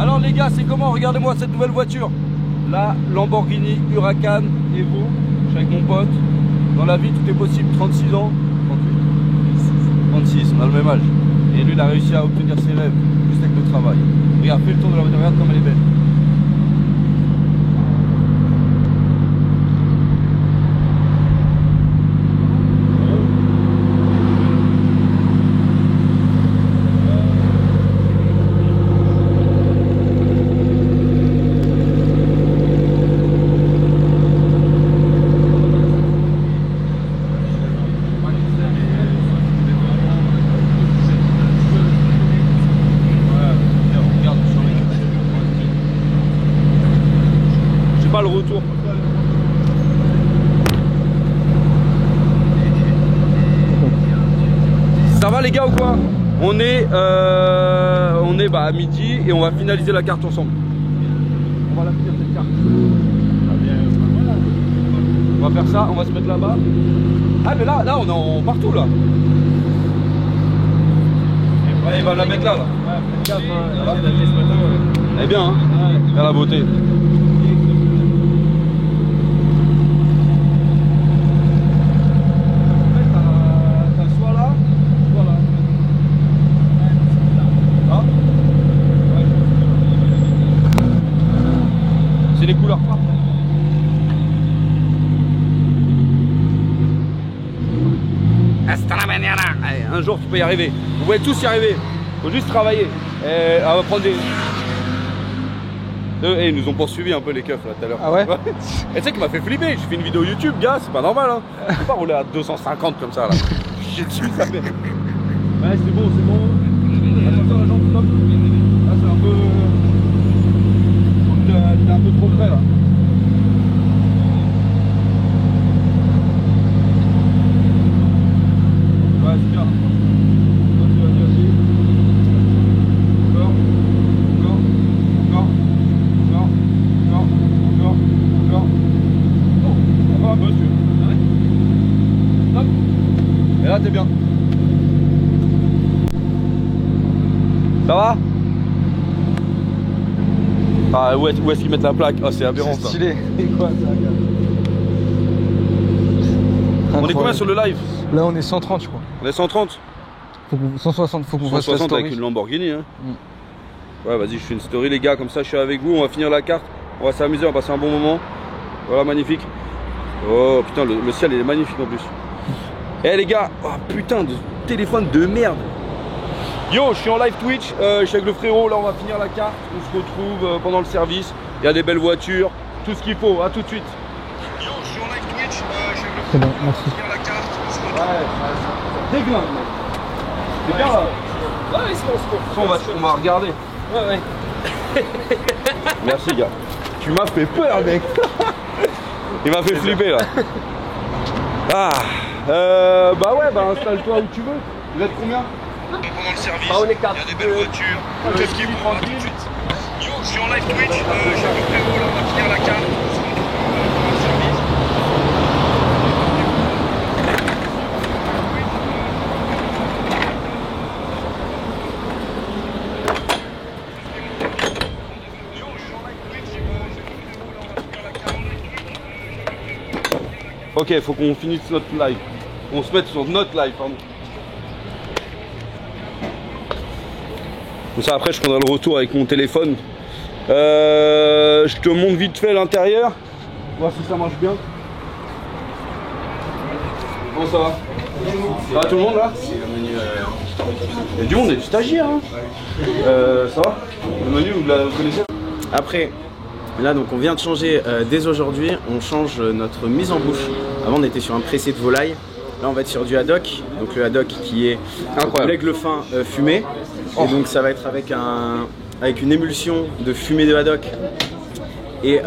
Alors les gars, c'est comment? Regardez-moi cette nouvelle voiture. La Lamborghini Huracan Evo. Je suis avec mon pote. Dans la vie, tout est possible. 36 ans. 36, on a le même âge. Et lui, il a réussi à obtenir ses rêves juste avec le travail. Regarde, fais le tour de la voiture, regarde comme elle est belle. Pas le retour. Ça va les gars ou quoi? On est à midi et on va finaliser la carte ensemble. On va la finir cette carte. On va faire ça, on va se mettre là-bas. Ah mais là on est en partout là. Ouais, il va la mettre là. Elle est bien hein. Regarde la beauté. C'est les couleurs propres. Hasta la mañana. Allez, un jour tu peux y arriver. Vous pouvez tous y arriver. Faut juste travailler. Et on va prendre des. Et ils nous ont poursuivi un peu les keufs là tout à l'heure. Ah ouais? Et tu sais qui m'a fait flipper. J'ai fait une vidéo YouTube, gars, c'est pas normal hein. Je peux pas rouler à 250 comme ça là. J'ai dessus, ça fait. Ouais, c'est bon, c'est bon. Attention la jambe, stop. Là c'est un peu. T'es un peu trop près là. Ouais, c'est bien. Vas-y. Encore. Oh, encore un peu dessus. Hop. Et là t'es bien. Ça va? Ah, où est-ce qu'ils mettent la plaque? Ah, c'est aberrant ça. Stylé. C'est quoi ça, gars? On est combien sur le live? Là, on est 130, je crois. On est 130? 160, faut qu'on fasse la 160 story. avec une Lamborghini. Hein. Ouais, vas-y, je fais une story, les gars. Comme ça, je suis avec vous. On va finir la carte. On va s'amuser, on va passer un bon moment. Voilà, magnifique. Oh putain, le ciel il est magnifique en plus. Eh les gars, oh putain de téléphone de merde. Yo, je suis en live Twitch, je suis avec le frérot, là on va finir la carte, on se retrouve pendant le service, il y a des belles voitures, tout ce qu'il faut, à tout de suite. Yo, je suis en live Twitch, je suis avec le frérot, là on va finir la carte, on se retrouve. Ouais, déglingue mec. C'est bien là. Ouais, c'est bon. On va regarder. Ouais. Merci gars. Tu m'as fait peur mec. Il m'a fait flipper là. Ah, bah ouais, bah installe-toi où tu veux. Vous êtes combien? Pendant le service, on est 4. Il y a des belles voitures. Qu'est-ce qu'il prend tout de suite? Yo, je suis en live Twitch, j'ai le frérot là, on va finir la carte. On se retrouve pendant le service. Yo, je suis en live Twitch, j'ai le frérot là, on va finir la carte. Ok, faut qu'on finisse notre live. On se mette sur notre live, pardon. Comme ça après je prendrai le retour avec mon téléphone. Je te montre vite fait l'intérieur. Voir si ça marche bien. Comment ça va? Ça va tout le monde là? Il y a du monde, il y a du stagiaire hein. Ça va? Le menu vous le connaissez? Après, là donc on vient de changer dès aujourd'hui, on change notre mise en bouche. Avant on était sur un pressé de volaille. Là on va être sur du haddock, donc le haddock qui est l'aigle fin fumé. Et donc ça va être avec une émulsion de fumée de haddock et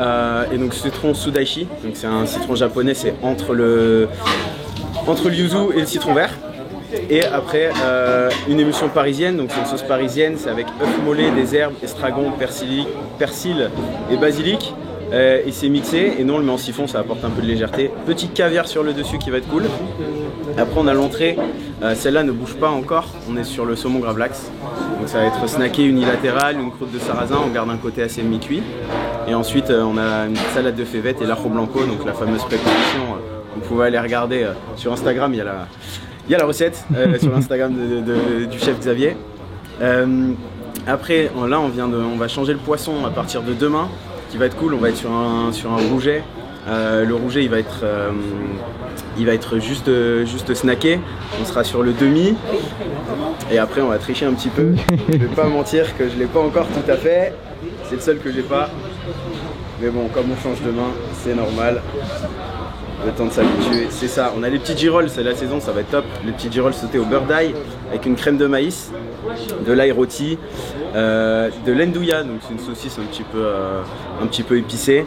donc citron sudaishi. Donc c'est un citron japonais, c'est entre le yuzu et le citron vert. Et après une émulsion parisienne, donc c'est une sauce parisienne, c'est avec œuf mollet, des herbes, estragon, persil et basilic. Et c'est mixé et nous on le met en siphon, ça apporte un peu de légèreté. Petit caviar sur le dessus qui va être cool. Après on a l'entrée, celle-là ne bouge pas encore, on est sur le saumon gravlax. Donc ça va être snacké unilatéral, une croûte de sarrasin, on garde un côté assez mi-cuit. Et ensuite on a une salade de févette et l'ajo blanco, donc la fameuse préparation. Vous pouvez aller regarder sur Instagram, il y a la recette sur l'Instagram du chef Xavier. Après là on va changer le poisson à partir de demain, qui va être cool, on va être sur un rouget. Le rouget il va être juste snacké, on sera sur le demi et après on va tricher un petit peu. Je vais pas mentir que je l'ai pas encore tout à fait, c'est le seul que j'ai pas, mais bon comme on change de main c'est normal, le temps de s'habituer. C'est ça, on a les petits girolles, c'est la saison, ça va être top, les petits girolles sautés au beurre d'ail avec une crème de maïs, de l'ail rôti, de l'endouilla, donc c'est une saucisse un petit peu épicée.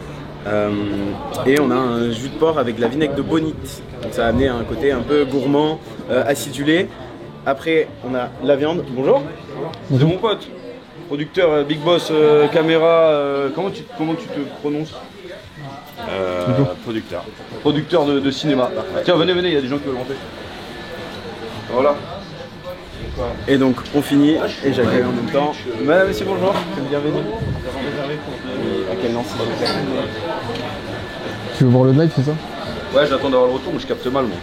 Et on a un jus de porc avec de la vinaigre de bonite, donc ça va amener un côté un peu gourmand, acidulé. Après on a la viande. Bonjour. C'est mon pote, producteur, big boss, caméra, comment tu te prononces? Producteur de cinéma. Tiens, venez, il y a des gens qui veulent rentrer. Voilà. Et donc on finit et j'accueille en même temps. Madame, monsieur, bonjour, bienvenue. À quel nom s'il vous plaît? Tu veux voir le live, c'est ça? Ouais, j'attends d'avoir le retour, mais je capte mal moi.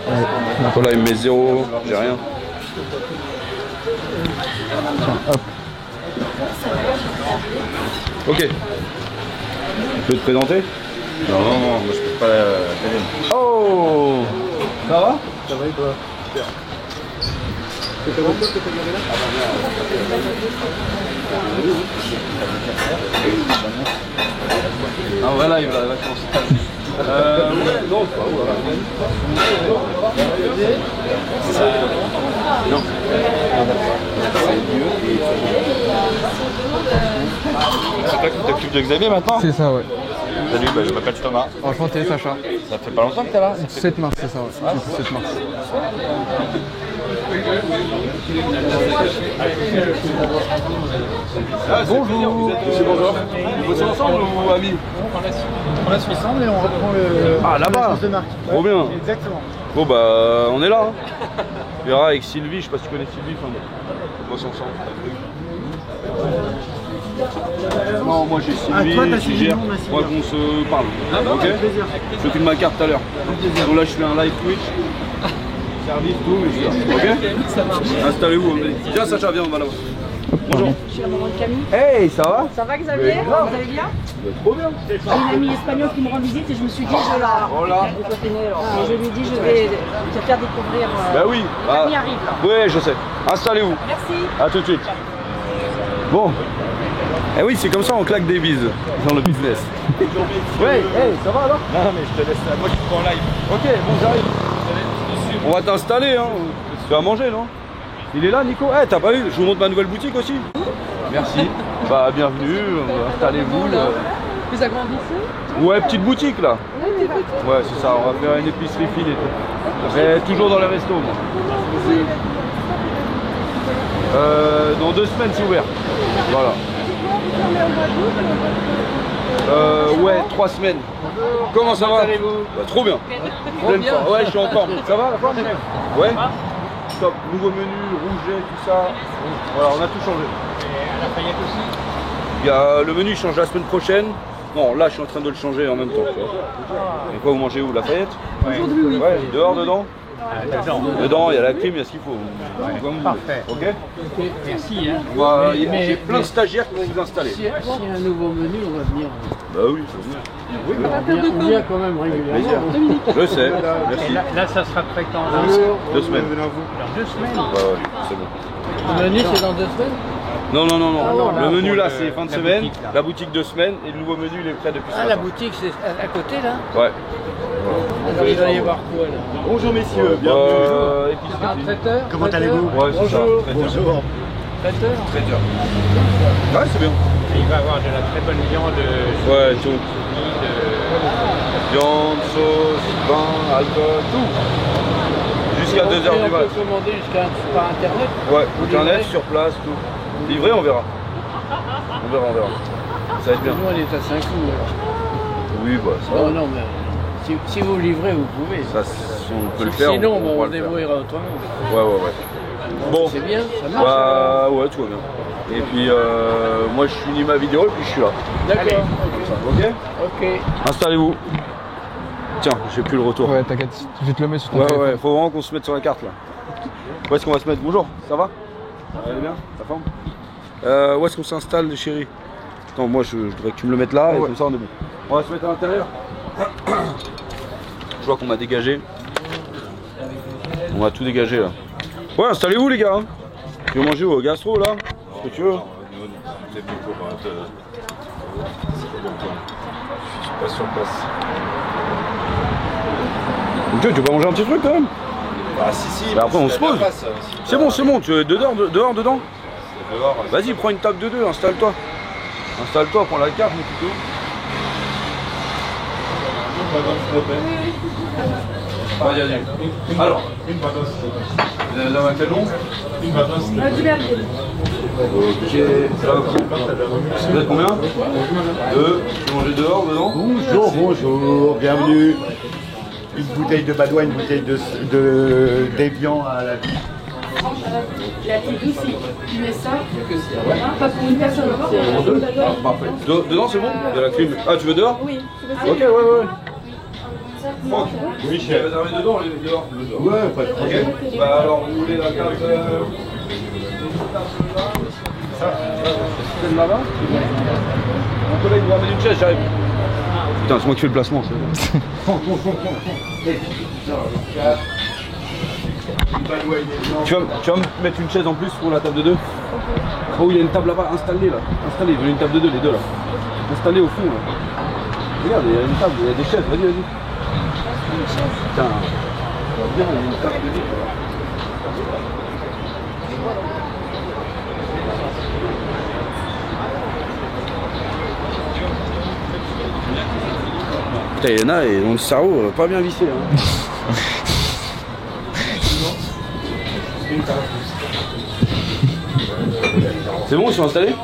Ouais. Voilà, il me met 0, j'ai rien. Tiens, hop. Ok. Tu peux te présenter? Non, moi je peux pas la Oh, ça va? Ça va et toi? Super. Un vrai live là, vacances. Ouais, non, c'est pas où là. Non. C'est toi qui t'occupes de Xavier maintenant? C'est ça, ouais. Salut, je m'appelle Thomas. Enchanté, Sacha. Ça fait pas longtemps que t'es là? 7 mars, c'est ça, ouais. Depuis 7 mars. Bonjour. Monsieur, bonjour. Vous bossez ensemble ou amis? On la suit ensemble et on reprend le là-bas de marque. Trop bien. Exactement. Bon bah on est là. Hein. Tu verras avec Sylvie, je sais pas si tu connais Sylvie, enfin on bosse ensemble. Non, moi j'ai Sylvie, toi, t'as qui Sylvie, gère. on a Sylvie. Moi qu'on se parle. Ok. Avec plaisir. Je m'occupe de ma carte tout à l'heure. Donc là je fais un live Twitch. Service, tout, mais je suis là. Ok. Ça marche. Installez-vous. Viens Sacha, viens, on va là-bas. Bonjour. Je suis la maman de Camille. Hey, ça va? Ça va Xavier? Vous allez bien? Trop bien. J'ai une amie espagnole qui me rend visite et je me suis dit je la... Voilà. Et je lui ai dit je vais te faire découvrir... Bah oui. Camille arrive là. Oui, je sais. Installez-vous. Merci. A tout de suite. Bon. Eh oui, c'est comme ça on claque des bises dans le business. Ouais, hey, ça va alors? Non, mais je te laisse, moi je suis en live. Ok, bon, j'arrive. On va t'installer, hein. Tu vas manger, non? Il est là, Nico? Eh, t'as pas vu? Je vous montre ma nouvelle boutique aussi. Merci. Bah, bienvenue. Installez-vous. Vous agrandissez? Ouais, petite boutique là. Ouais, c'est ça. On va faire une épicerie fine et tout. Mais toujours dans les restos, moi. Dans 2 semaines, c'est ouvert. Voilà. Ouais, 3 semaines. Comment ça va? Bah, trop bien. Pleine forme. Ouais, je suis en forme. Ça va la forme? Ouais. Top. Nouveau menu, rouget, tout ça. Voilà, on a tout changé. La paillette aussi. Il y a le menu change la semaine prochaine. Non, là je suis en train de le changer en même temps. Tu vois. Et quoi, vous mangez où? Lafayette? Aujourd'hui oui. Ouais, dehors, dedans? Dedans, il y a la clim, il y a ce qu'il faut. Parfait. Ok. Merci. Hein. J'ai plein de stagiaires qui vont vous installer. S'il y a un nouveau menu, on va venir. Bah oui, ça venir. On vient quand même régulièrement. Je sais, merci. Là, ça sera prêt quand? 2 semaines. Dans 2 semaines. Ouais, c'est bon. Le menu, c'est dans 2 semaines? Non. non, Le là, menu pour là le- c'est fin de la semaine, boutique, là. la boutique 2 semaines et le nouveau menu il est prêt depuis ce Ah, matin. la boutique, c'est à côté là? Ouais. Alors, il va y avoir quoi là? Bonjour messieurs, bienvenue. Épicerie Un fine. traiteur? Comment allez-vous? Ouais, c'est ça. Bonjour. Traiteur? Traiteur. Ouais, c'est bien. Il va avoir de la très bonne viande. Ouais, tout. Viande, sauce, vin, alcool, tout. Jusqu'à 2h du On mat. peut commander par internet? Ouais, Vous internet, livrez? sur place, tout. Livré, on verra. On verra. Ça va être bien. Nous, on est à 5 coups alors. Oui, bah ça va. Non, mais si vous livrez, vous pouvez. Ça, si on peut le faire. Sinon, on bon, pourra on le faire. débrouillera autrement. Ouais. Bon, C'est bien, ça marche. bah ouais, tout va bien. Et puis moi je finis ma vidéo et puis je suis là. D'accord. Ok. Ok. Installez-vous. Tiens, j'ai plus le retour. Ouais, t'inquiète, je vais te le mettre sur ton Ouais, téléphone. faut vraiment qu'on se mette sur la carte là. Où est-ce qu'on va se mettre? Bonjour, ça va? Ça va bien? Ça forme? Où est-ce qu'on s'installe, chérie? Attends, moi je voudrais que tu me le mettes là et comme ça on est bon. On va se mettre à l'intérieur. Je vois qu'on m'a dégagé. On va tout dégager là. Ouais, installez-vous les gars. Tu veux manger au gastro là? Ce que tu veux. Pas sur place. Ok, tu veux pas manger un petit truc quand même? Bah si, Bah, après on se pose. C'est bon, tu es dedans, dedans? Dehors. Vas-y, prends une table de deux, installe-toi. Installe-toi, prends la carte, mon plutôt. Vas-y. Alors, vous avez un quel nom? Du Berger. Ok, ça va. Vous êtes combien? Deux. Tu manges dehors, dedans? Bonjour, bienvenue. Une bouteille de Badois, une bouteille d'Evian à la vie. La petite douce, tu mets ça. Pas pour une personne. Parfait. Dedans, c'est bon? Il y a la clim. Ah, tu veux dehors? Oui. Ok, ouais. Franck, oui, j'ai réservé dedans, dehors. Ouais, pas de problème. Ok. Bah alors, vous voulez la carte celle là-bas? Mon collègue vous ramène une chaise, j'arrive. Putain, c'est moi qui fais le placement. Tu vas me mettre une chaise en plus pour la table de deux? Oh, il y a une table là-bas, installée là. Installée, il y a une table de deux, les deux là. Installée au fond là. Regarde, il y a une table, il y a des chaises, vas-y. Putain, ça va bien, il y a une table de deux. Putain, il y en a et dans le cerveau, pas bien vissé. Hein. C'est bon, ils sont installés?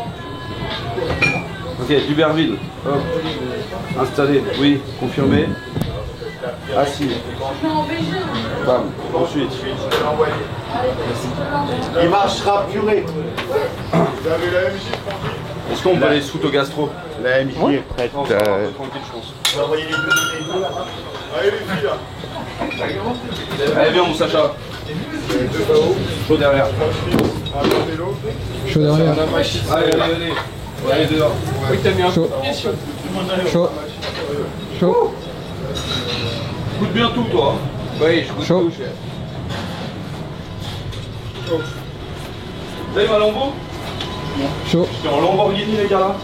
Ok, Duberville. Hop. Installé, oui, confirmé. Assis. Bam. Ensuite. Il marchera purée. Est-ce qu'on peut aller sous au gastro? La MJ est prête. Tranquille, je pense. On va envoyer les deux bouteilles. Allez les filles là. Allez, viens mon Sacha. Chaud derrière. Chaud derrière. Allez. Allez dehors. Oui, t'as bien. Chaud. Chaud. Goûte bien tout, toi. Hein. Oui, je goûte Chaud. tout, chef. Vous avez ma Lambo? Chaud. C'est en Lamborghini, les gars là?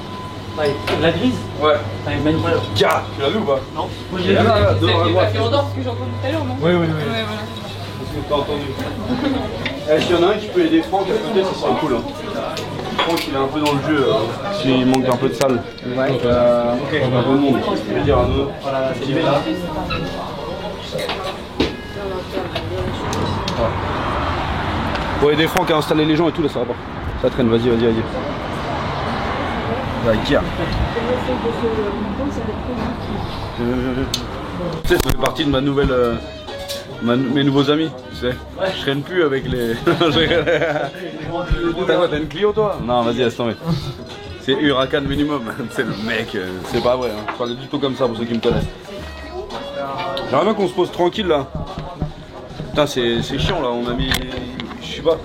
La grise? Ouais. Magnifique. Gars, tu l'as vu ou pas? Non. Moi Il y en a là, devant à droite. Parce que j'ai entendu tout à l'heure, non? Oui. Parce que t'as entendu. S'il y en a un qui peut aider Franck à côté, ce serait cool. Hein. Franck, il est un peu dans le jeu, s'il manque d'un peu de salle. Donc, ok, un peu de monde. Je vais dire un autre. J'y vais là. Pour aider Franck à installer les gens et tout, là ça va pas. Ça traîne, vas-y. La guerre. Tu sais, ça fait partie de ma nouvelle. Mes nouveaux amis, tu sais. Je traîne plus avec les. T'as quoi, t'as une Clio toi? Non, vas-y, laisse tomber. C'est Huracan minimum. C'est le mec, c'est pas vrai. Hein. Je parle du tout comme ça pour ceux qui me connaissent. J'aimerais bien qu'on se pose tranquille là. Putain, c'est chiant là, on a mis. Je sais pas.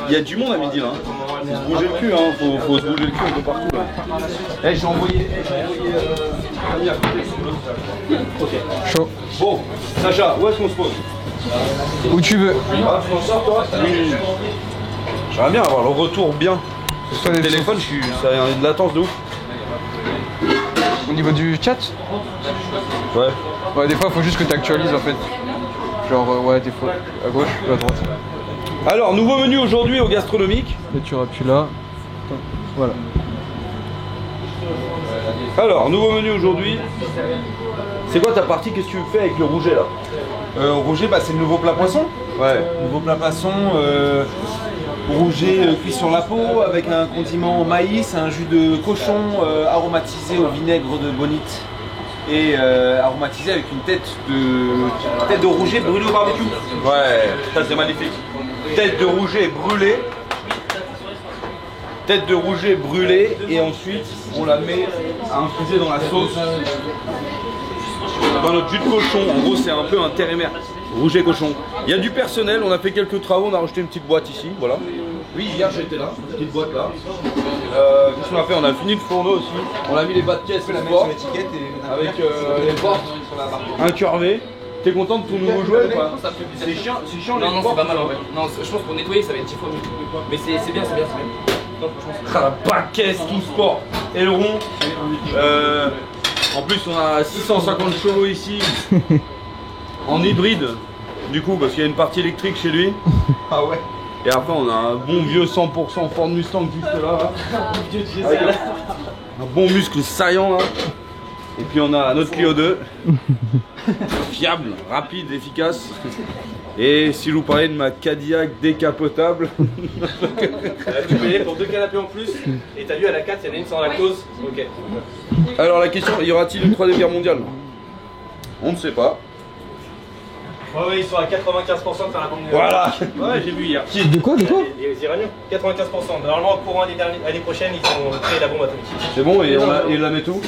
Il y a du monde à midi là. Hein. Faut se bouger le cul, hein. Faut se bouger le cul un peu partout là. Eh, j'ai envoyé. Camille à côté. Ok. Chaud. Bon, Sacha, où est-ce qu'on se pose? Où tu veux. Ah, tu t'en sors toi? Oui. J'aimerais bien avoir le retour bien. Sur le des téléphone, ça a une latence de ouf. Au niveau du chat. Ouais. Ouais, des fois, faut juste que tu actualises en fait. Genre, ouais, des fois, à gauche ou à droite. Alors, nouveau menu aujourd'hui au gastronomique. Et tu appuies là. Attends, voilà. Alors, nouveau menu aujourd'hui. C'est quoi ta partie? Qu'est-ce que tu fais avec le rouget là? Rouget, bah, c'est le nouveau plat poisson. Ouais. Nouveau plat poisson, rouget cuit sur la peau avec un condiment maïs, un jus de cochon aromatisé au vinaigre de bonite. et aromatisé avec une tête de rouget brûlé au barbecue. Ouais, ça c'est magnifique. Tête de rouget brûlée. Tête de rouget brûlée et ensuite on la met à infuser dans la sauce. Dans notre jus de cochon, en gros c'est un peu un terre et mer. Rouget cochon. Il y a du personnel, on a fait quelques travaux, on a rajouté une petite boîte ici, voilà. Oui, hier j'étais là, cette petite boîte là. Qu'est-ce qu'on a fait? On a fini le fourneau aussi. On a mis les bas de caisse sport avec les portes incurvées. T'es content de ton nouveau jouet ou pas? C'est chiant les portes. Non, c'est pas mal en vrai. Non, je pense pour nettoyer ça va être 10 fois mieux. Mais c'est bien, c'est bien. Bas de caisse, tout sport, aileron. En plus on a 650 chevaux ici. En hybride. Du coup parce qu'il y a une partie électrique chez lui. Ah ouais. Et après on a un bon vieux 100% Ford Mustang juste là. Avec un bon muscle saillant là. Et puis on a notre Clio 2. Fiable, rapide, efficace. Et si je vous parlais de ma Cadillac décapotable. Tu payais pour 2 canapés en plus. Et t'as vu à la 4, il y en a une sans lactose. Ok. Alors la question, y aura-t-il une 3e guerre mondiale? On ne sait pas. Ouais, ils sont à 95% de faire la bombe. Voilà. Ouais, j'ai vu hier. De quoi? Les Iraniens 95%. Normalement, au courant l'année prochaine, ils vont créer la bombe atomique. C'est bon et on la met tout?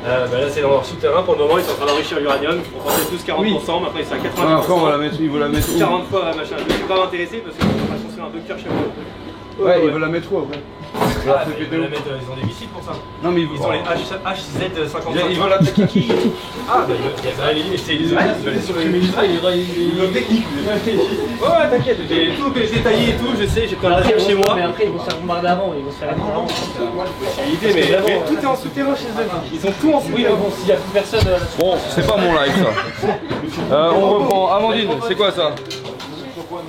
Bah là, c'est dans leur souterrain. Pour le moment, ils sont en train d'enrichir l'uranium. On pensait tous 40%, mais après, c'est à 80%. Ah, après, on va la mettre, il veut la mettre où? 40 fois, machin. Je suis pas intéressé parce qu'ils sont construire un bunker chez moi. Ouais, il veut la mettre où après? Ils veulent la mettre, ils ont des missiles pour ça. Non, mais Ils ont les HZ55. Ils veulent l'attaquer qui? Ah, bah c'est les Israéliens, ils veulent supprimer l'Israël. Ils veulent technique. Ouais, t'inquiète, j'ai tout détaillé et tout, je sais, j'ai pris un article chez moi. Mais après, ils vont se faire bombarder avant, ils vont se faire avant. Mais tout est en souterrain chez eux. Ils ont tout en souterrain. Oui, mais bon, s'il n'y a plus personne. Bon, c'est pas mon live ça. On reprend. Amandine, c'est quoi ça?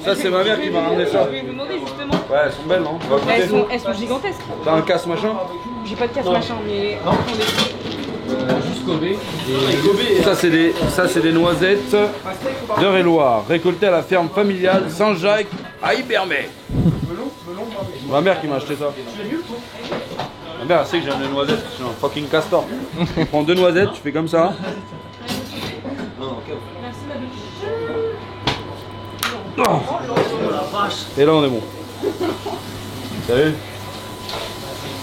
Ça, c'est ma mère qui m'a ramené ça. Je vais vous demander justement. Ouais, elles sont belles, non? On va goûter. Elles sont gigantesques. T'as un casse machin? J'ai pas de casse machin, mais. Juste Kobe. Ça, c'est des noisettes d'Eure-et-Loire, récoltées à la ferme familiale Saint-Jacques à Ibermay. Ma mère qui m'a acheté ça. Ma mère, elle sait que j'aime les noisettes, je suis un fucking castor. Tu prends 2 noisettes, tu fais comme ça. Oh. Et là, on est bon. Salut.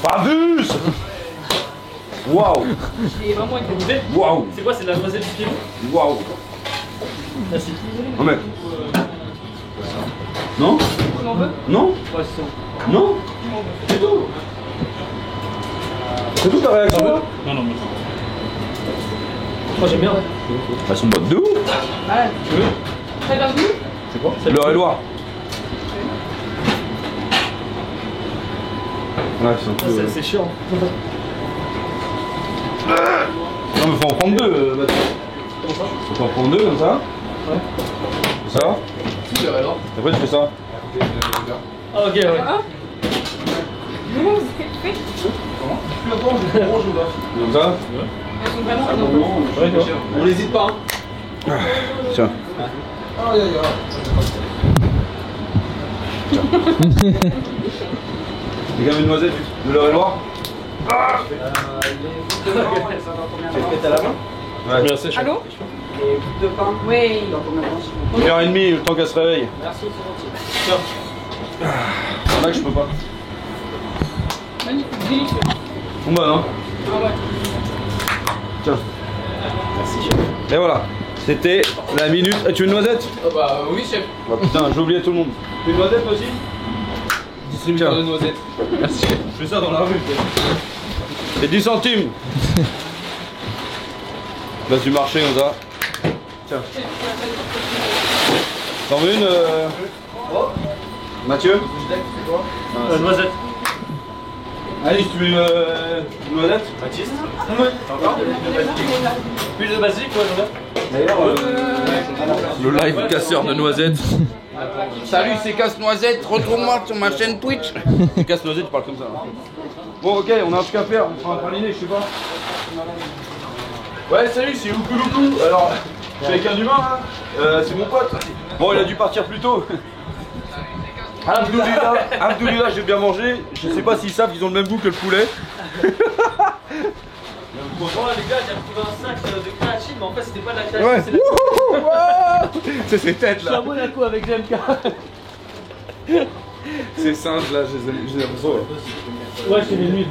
Pavus. Waouh. J'ai vraiment écouté. Waouh. C'est quoi, c'est de la noisette du film? Waouh. Merci. Oh mec. Non? Tu m'en veux? Non? Ouais, c'est bon. Non? C'est tout. C'est tout ta réaction là? Non, non, mais. Moi j'aime bien. Elles sont bonnes de ouf. Ah, Tu veux? très bien vu. C'est quoi? L'Eure-et-Loire. Ouais, c'est un peu... C'est chiant. Non mais faut en prendre 2, Mathieu. Comment ça? Faut en prendre 2 comme ça. Ouais. Ça. Alors. Après tu fais ça. Ah, ok, ouais. Comment vous avez fait? Comme ça. Elles sont vraiment énormes. On n'hésite pas. Hein. Tiens. Les gars, une noisette de l'Eure-et-Loire. T'as la main? Ouais. Merci, Allô? Oui. 1h30, le temps qu'elle se réveille. Merci, c'est gentil. Là que je peux pas. Magnifique, délicieux. Bon bah non. Ah ouais. Tiens. Merci chef. Et voilà. C'était la minute. Ah, tu veux une noisette? Bah oui, chef. Oh, putain, j'ai oublié tout le monde. Tu veux une noisette aussi? Distributeur de noisettes. Merci. Je fais ça dans la rue. C'est 10 centimes. Place du marché, on a. Tiens. T'en veux une Mathieu? Noisette. Allez, tu veux une noisette? Baptiste? Encore? Plus de basique, ouais, j'en ai. D'ailleurs, le live casseur de noisettes. Salut, c'est Casse-Noisette, retrouve-moi sur ma chaîne Twitch. C'est Casse-Noisette, tu parles comme ça. Bon, ok, on a un truc à faire, on fera un praliné, je sais pas. Ouais, salut, c'est Oukouloukou. Alors, je suis avec un humain là, c'est mon pote. Bon, il a dû partir plus tôt. Abdoulillah, j'ai bien mangé. Je sais pas s'ils savent qu'ils ont le même goût que le poulet. Bon, les gars, j'ai retrouvé un sac de créatine, mais en fait, c'était pas de la créatine, Ouais. c'est la C'est ces têtes Je suis à là. Monaco avec GMK. Ces singes là, je les aime trop. Ouais, c'est les nuls.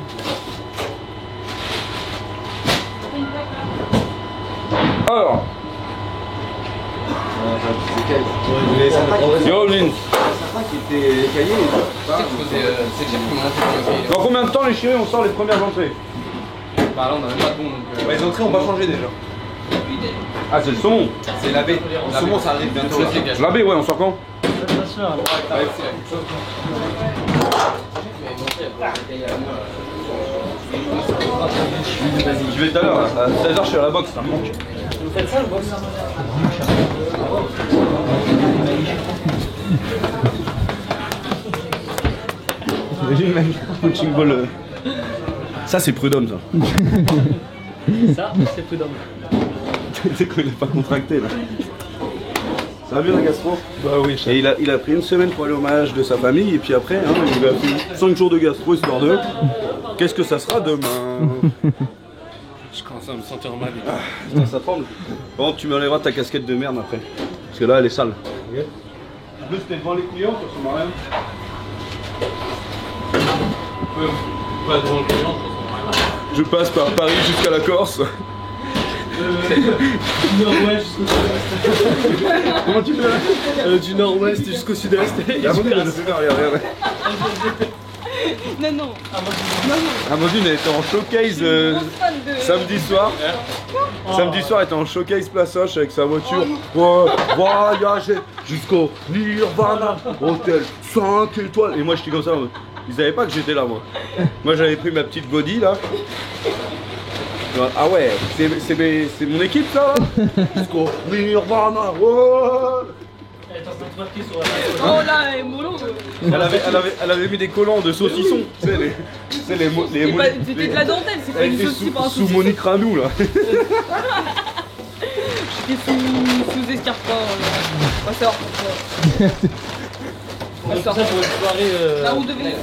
Alors. Yo, Lynn. Dans combien de temps les chéris on sort les premières entrées? Bah là on a même pas de bon donc. Les entrées ont pas changé déjà. Ah, c'est le saumon. C'est la baie. Le saumon ça arrive bientôt. La baie, ouais, on sort quand? Je vais tout à l'heure, à 16h, je suis à la boxe, ça me manque. Vous faites ça, le boxe? Imagine même coaching ball. Ça, c'est Prud'homme, ça. Ça, c'est prud'homme. Tu sais qu'il n'est pas contracté, là. Ça va bien la gastro? Bah oui. Et il a pris une semaine pour aller au mariage de sa famille, et puis après, hein, il a pris 5 jours de gastro, histoire de... Qu'est-ce que ça sera demain? Je commence à me sentir mal. Putain, ça tremble. Bon, tu m'enlèveras ta casquette de merde après. Parce que là, elle est sale. En plus, t'es devant les clients, ça ressemble à rien. Pas devant le client, Je passe par Paris jusqu'à la Corse. du nord-ouest jusqu'au sud-est. Comment tu fais là? Du nord-ouest jusqu'au sud-est. Regarde. Non. Amandine, elle était en showcase samedi soir. Samedi soir, elle était en showcase Place Hoche avec sa voiture. Voyager jusqu'au Nirvana, hôtel 5 étoiles. Et moi, j'étais comme ça. Ils savaient pas que j'étais là, moi. Moi, j'avais pris ma petite body là. Ah ouais, c'est mon équipe ça là. Jusqu'au Nirvana. Oh là, et mollo. Elle avait mis des collants de saucissons. Tu sais, C'était de la dentelle, c'est pas une saucisse par un sous Monique Ranou là. J'étais sous escarpin. On va savoir pourquoi. On va ça pour une soirée. Là où devait.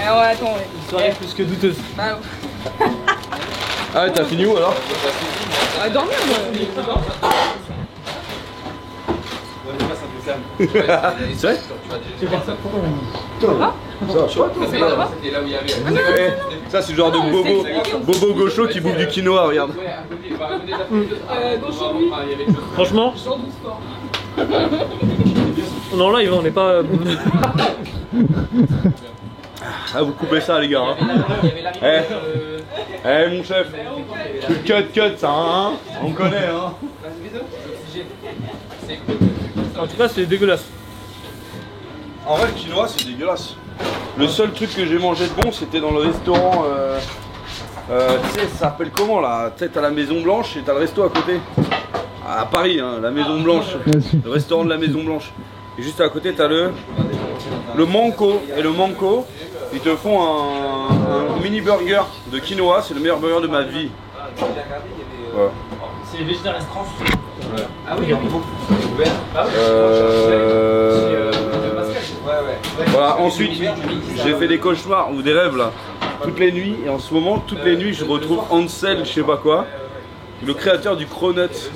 Ah ouais, attends, ouais. Une soirée plus que douteuse. Bah, Ah, t'as fini où alors? à dormir, moi. C'est vrai? C'était là où il y avait. Ça c'est le genre de bobo gaucho qui bouffe du quinoa, regarde. Franchement, non, là, on n'est pas. Ah, vous coupez ça les gars. Mon chef, cut ça hein. On connaît hein. En tout cas, c'est dégueulasse. En vrai le quinoa c'est dégueulasse. Le seul truc que j'ai mangé de bon c'était dans le restaurant tu sais ça s'appelle comment là? Tu sais t'as la Maison Blanche et t'as le resto à côté. À Paris hein, la Maison Blanche. Le restaurant de la Maison Blanche. Et juste à côté t'as le Manco. Et le Manco, ils te font un mini burger de quinoa, c'est le meilleur burger de ma vie. Ouais. C'est végétarien. Ah oui, Voilà, ensuite j'ai fait des cauchemars ou des rêves là, toutes les nuits, et en ce moment, toutes les nuits je retrouve Ansel, je sais pas quoi, le créateur du Cronut.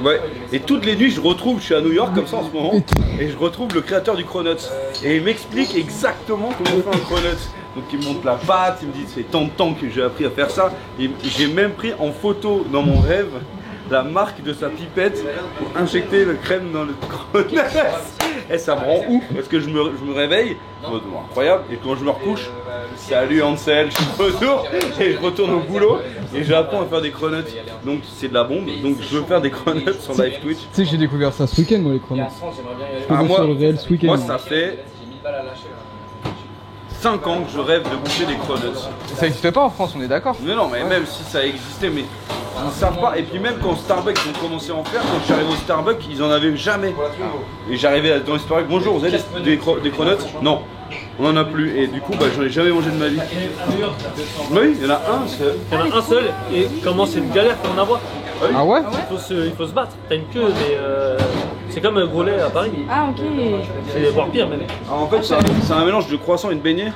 Ouais, et toutes les nuits je suis à New York comme ça en ce moment, et je retrouve le créateur du Cronut. Et il m'explique exactement comment on fait un Cronut. Donc il me montre la pâte, il me dit c'est tant de temps que j'ai appris à faire ça. Et j'ai même pris en photo dans mon rêve la marque de sa pipette pour injecter le crème dans le Cronut. Et ça me rend ouf parce que je me réveille, incroyable, et quand je me recouche, salut Ansel, je suis retour et je retourne au boulot et j'apprends à faire des cronuts. Donc c'est de la bombe, donc je veux faire des cronuts sur live Twitch. Tu sais que j'ai découvert ça ce week-end, moi, les cronuts. Sur le réel ce week-end. Moi ça fait 5 ans que je rêve de bouffer des cronuts. Ça n'existe pas en France, on est d'accord? Mais non, mais même si ça existait, mais ils ne savent pas. Et puis même quand Starbucks ont commencé à en faire, quand je suis arrivé au Starbucks, ils en avaient jamais. Et j'arrivais dans le Starbucks, bonjour, vous avez des cronuts? Non, on en a plus. Et du coup, bah, j'en ai jamais mangé de ma vie. Oui, il y en a un seul. Il y en a un seul, et comment c'est une galère pour en avoir. Ah ouais? Il faut se battre. T'as une queue, mais c'est comme un gros lait à Paris. Ah, ok. C'est voire pire même. Alors, en fait, c'est un mélange de croissant et de beignet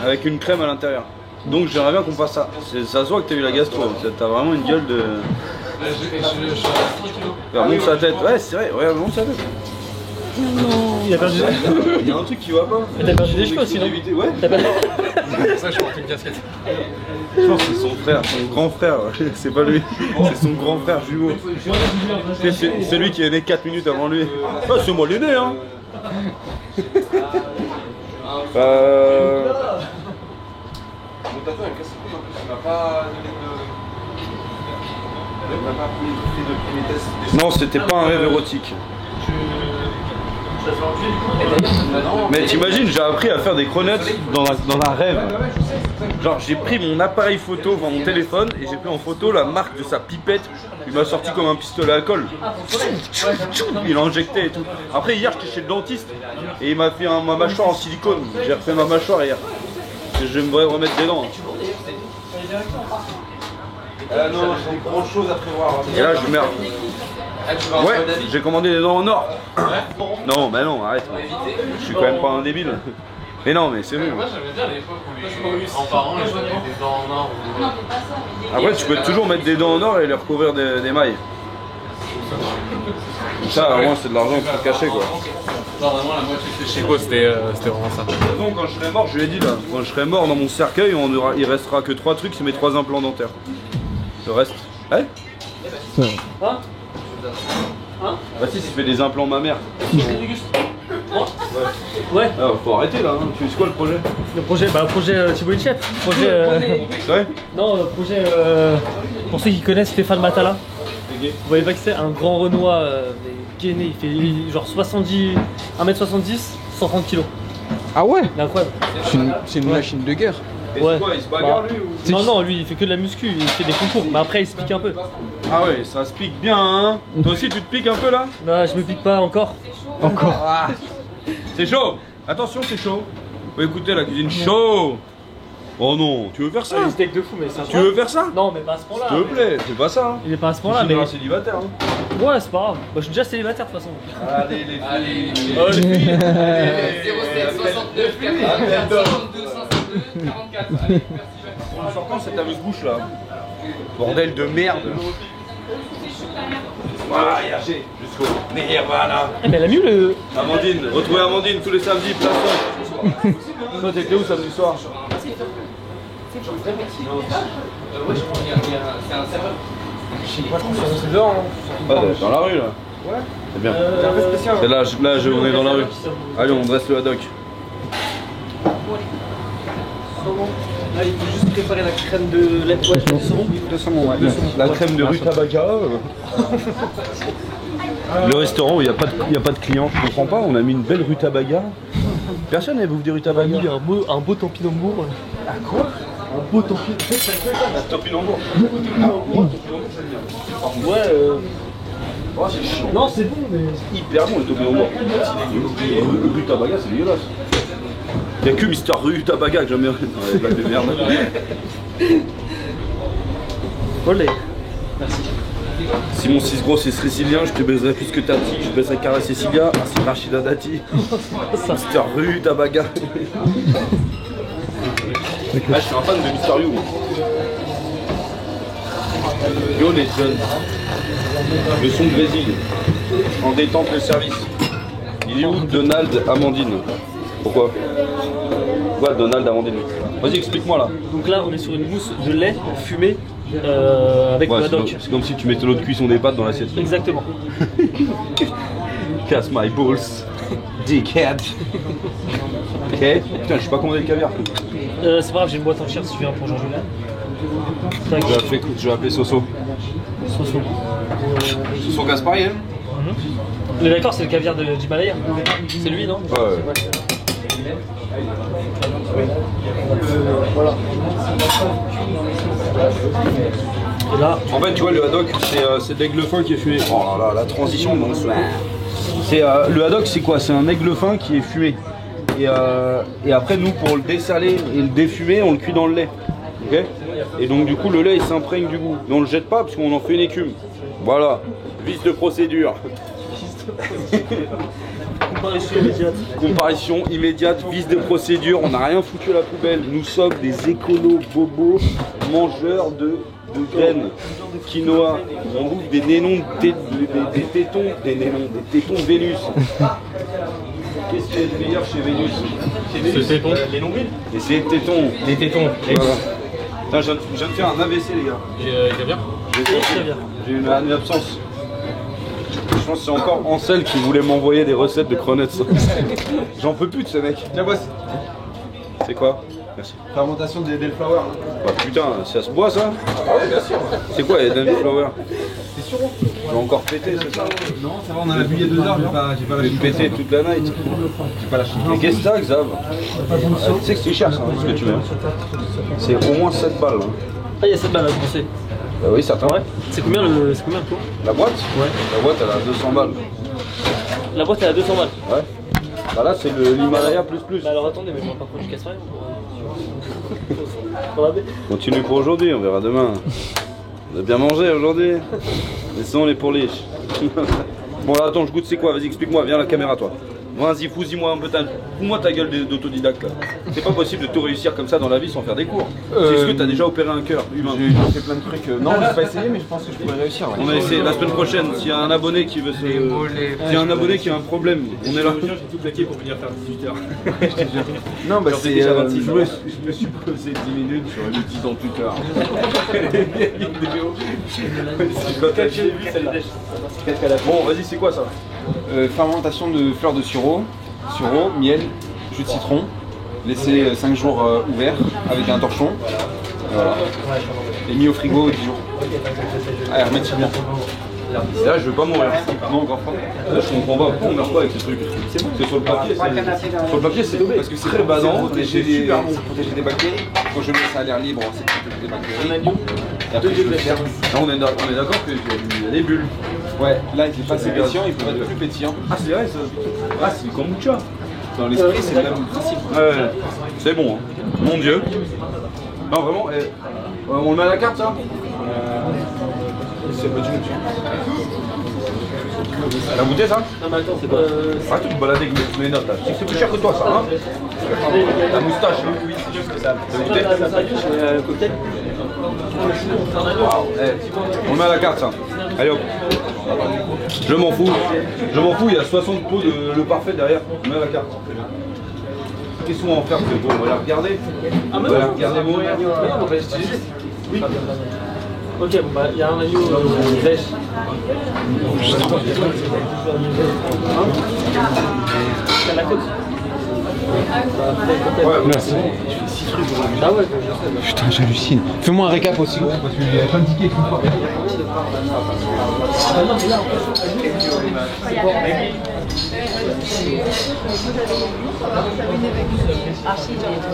avec une crème à l'intérieur. Donc j'aimerais bien qu'on fasse ça. Ça se voit que t'as eu la gastro, t'as vraiment une gueule de... Regarde, monte sa tête, ouais c'est vrai, regarde, monte sa tête. Non, il a perdu. Il y a un truc qui va pas. T'as perdu des cheveux aussi, non? Ouais. C'est pour ça que je porte une casquette. Je pense que c'est son frère, son grand frère, c'est pas lui, c'est son grand frère jumeau. C'est celui qui est né 4 minutes avant lui. Ah, c'est moi l'aîné hein. Mon tatouage est cassé en plus, on n'a pas donné de... On n'a pas pris de premier test. Non, c'était pas un rêve érotique. Mais t'imagines, j'ai appris à faire des cronuts dans un rêve. Genre j'ai pris mon appareil photo, enfin mon téléphone, et j'ai pris en photo la marque de sa pipette. Il m'a sorti comme un pistolet à colle. Il a injecté et tout. Après hier j'étais chez le dentiste et il m'a fait ma mâchoire en silicone. J'ai refait ma mâchoire hier. Je vais me remettre des dents. Non, j'ai grand chose à prévoir. Et là je merde. Ouais, j'ai commandé des dents en or. Non, bah non, arrête. Je suis quand même pas un débile. Mais non, mais c'est mieux. Moi j'aimais bien l'époque où les grands-parents les mettaient des dents en or. Après, tu peux toujours mettre des dents en or et les recouvrir des mailles. Ça, au moins, c'est de l'argent qu'il faut cacher, quoi. Genre vraiment la moitié de Chez quoi c'était vraiment ça. Donc, quand je serai mort, je lui ai dit là, quand je serai mort dans mon cercueil, il restera que 3 trucs, c'est mes 3 implants dentaires. Le reste. Hein? Hein? Bah si, tu fais des implants mammaires. Ouais. Ah, faut arrêter là, hein. Tu sais quoi le projet? Le projet, Thibaut Inchep. C'est vrai? Non, le projet, pour ceux qui connaissent Stéphane Matala. Vous voyez pas que c'est un grand Renoir, mais gainé, il fait genre 1m70, 140 kg. Ah ouais? Il est incroyable. C'est une machine de guerre. Et Ouais. c'est quoi, il se bagarre lui ou... Non, non, lui il fait que de la muscu, il fait des concours, mais après il se pique un peu. Ah ouais, ça se pique bien, hein. Toi aussi, tu te piques un peu là? Non, je me pique pas encore. Ah. C'est chaud. Attention, c'est chaud. Faut écouter la cuisine chaud. Oh non, tu veux faire ça? Les steaks de fou, mais c'est Tu veux faire ça? Non, mais pas à ce point-là. S'il te plaît, c'est pas ça. Hein. Il est pas à ce point-là, Tu mais. es célibataire. Hein. Ouais, c'est pas grave. Moi je suis déjà célibataire de toute façon. Allez, les filles. Allez, Oh, les filles. 07 69 44 62 52 44. Allez, merci. En sortant cette amuse-bouche là. Bordel de merde. Voyagez jusqu'au Nirvana. Eh, mais elle a mieux le. Amandine, retrouvez Amandine tous les samedis, place 5. Toi, t'étais où samedi soir? Ouais, je crois qu'il y a c'est un serveur. C'est dehors, hein. Ah, dans la rue là. Ouais. C'est bien. C'est un peu spécial. C'est là, on est dans la rue. Allez, on dresse le haddock. Là, il faut juste préparer la crème de lait. Ouais, 200 ouais. La crème de rutabaga. Le restaurant où il n'y a pas de clients, je comprends pas, on a mis une belle rutabaga. Personne n'a bouffe des On a rutabaga. mis un beau topinambour. Ah quoi? Un beau topinambour. Un topinambour. Ouais, Oh, c'est chaud. non, c'est bon, mais. Hyper bon le topinambour. Le rutabaga, c'est dégueulasse. Il n'y a que Mister Rutabaga que j'aime bien. Non, les blagues de merde. Olé. Merci. Si mon 6 gros c'est sicilien, je te baiserais plus que Tati, je baiserais Cara Cecilia, ainsi que Rachida Dati. Mister Rutabaga. Ah, je suis un fan de Mister You. Yo les jeunes. Le son de Brésil. En détente le service. Il est où Donald Amandine? Pourquoi? Pourquoi Donald Amandine? Vas-y, explique-moi là. Donc là, on est sur une mousse de lait fumée avec Ouais, le c'est haddock. comme si tu mettais l'eau de cuisson des pâtes dans l'assiette. Exactement. Casse my balls. Dickhead. Ok. Putain, je sais pas commandé le caviar. C'est pas grave, j'ai une boîte entière si tu viens pour Jean-Julien. Tac. Je vais appeler Soso. Soso. Soso Gaspari, hein? On est d'accord, c'est le caviar d'Himalaya. C'est lui, non? Ouais. Voilà. Et là, En fait, tu vois, le haddock, c'est de l'aigle fin qui est fumé. Oh là là, la transition, non, c'est le haddock, c'est quoi? C'est un aigle fin qui est fumé. Et après, nous, pour le dessaler et le défumer, on le cuit dans le lait. Ok? Et donc, du coup, le lait, il s'imprègne du goût. Mais on le jette pas parce qu'on en fait une écume. Voilà, vice de procédure. Comparution immédiate. Comparution immédiate, vice de procédure, on n'a rien foutu à la poubelle. Nous sommes des écolos bobos, mangeurs de graines, quinoa. On bouffe des nénons, des tétons, des tétons de Vénus. Qu'est-ce qu'il y a de meilleur chez Vénus? Ce téton. Les nombrils. Et c'est les tétons. Les tétons. Voilà. Putain, je viens de faire un AVC, les gars. J'ai bien. J'ai une absence. Je pense que c'est encore Ansel qui voulait m'envoyer des recettes de cronuts. J'en peux plus de ce mec. La boisse. C'est quoi? Merci. Fermentation des Flower. Bah putain, ça se boit ça? Ah ouais, bien sûr. C'est quoi les David Flower? C'est sûr. Je vais encore péter, c'est ça? Non, ça va, on en a bu il y a 2 heures, j'ai pas Je lâché. vais péter toute la night. J'ai pas lâché. Et qu'est-ce que t'as, Xav? Tu sais que c'est cher ça, hein, ce que tu mets. C'est au moins 7 balles. Hein. Ah, il y a 7 balles à penser. Bah oui, certain. Ouais. C'est combien le pot? La boîte? Ouais. La boîte elle a 200 balles. La boîte elle a 200 balles. Ouais. Bah là c'est l'Himalaya plus plus. Bah alors attendez, mais je vois pas pourquoi je casse rien. Pour la baie. Continue pour aujourd'hui, on verra demain. On a bien mangé aujourd'hui. Laissons les pourliches. Bon là attends, je goûte c'est quoi? Vas-y explique-moi, viens à la caméra toi. Vas-y, fous-y-moi un peu fous-moi ta gueule d'autodidacte là. C'est pas possible de tout réussir comme ça dans la vie sans faire des cours. Est-ce que t'as déjà opéré un cœur humain? J'ai fait plein de trucs. Non, j'ai pas essayé, mais je pense que je pourrais réussir. Ouais. On va essayer la semaine prochaine. S'il y a un abonné qui veut se. S'il y a un abonné qui a un problème, on est là. J'ai tout plaqué pour venir faire 18h. Non, bah c'est. déjà 26 je me suis posé 10 minutes sur une petite en tuteur. Bon, vas-y, c'est quoi ça? Fermentation de fleurs de sureau, miel, jus de citron, laissé 5 jours ouvert avec un torchon. Voilà. Et mis au frigo 10 jours. Allez, hermétiquement. Là, je veux pas mourir. Non, encore pas. Là, je comprends pas. Pourquoi on meurt pas avec ces trucs? C'est bon, c'est sur le papier. Sur le papier, c'est Parce que c'est très badant. protéger des bactéries. Quand je mets ça à l'air libre, c'est protéger des bactéries. Et après, je le ferme. Là, on est d'accord qu'il y a des bulles. Ouais, là il est pas assez pétillant, il pourrait être plus pétillant. Ah, c'est vrai ça. Ah, c'est du kombucha. Dans l'esprit, c'est le même principe. Ouais, c'est bon. Hein. Mon Dieu. Non, vraiment. On le met à la carte ça? C'est pas du tout. T'as goûté ça? Non mais attends, c'est pas. Arrête de te balader avec mes notes là. Je sais que c'est plus cher que toi ça, hein? La moustache, hein? Oui, c'est juste que ça. T'as goûté? Cocktail. Waouh. On le met à la carte ça. Allez hop. Je m'en fous. Je m'en fous, il y a 60 pots de le parfait derrière. On met à la carte. Qu'est-ce qu'on va en faire? On va la regarder. On va la regarder mourir. On va l'utiliser. Oui. Ok, bon bah il y a un agneau lèche. T'as la côte. Ouais, merci. Ah ouais, Putain, j'hallucine. Fais-moi un récap aussi. Parce qu'il y a plein de tickets qui fois.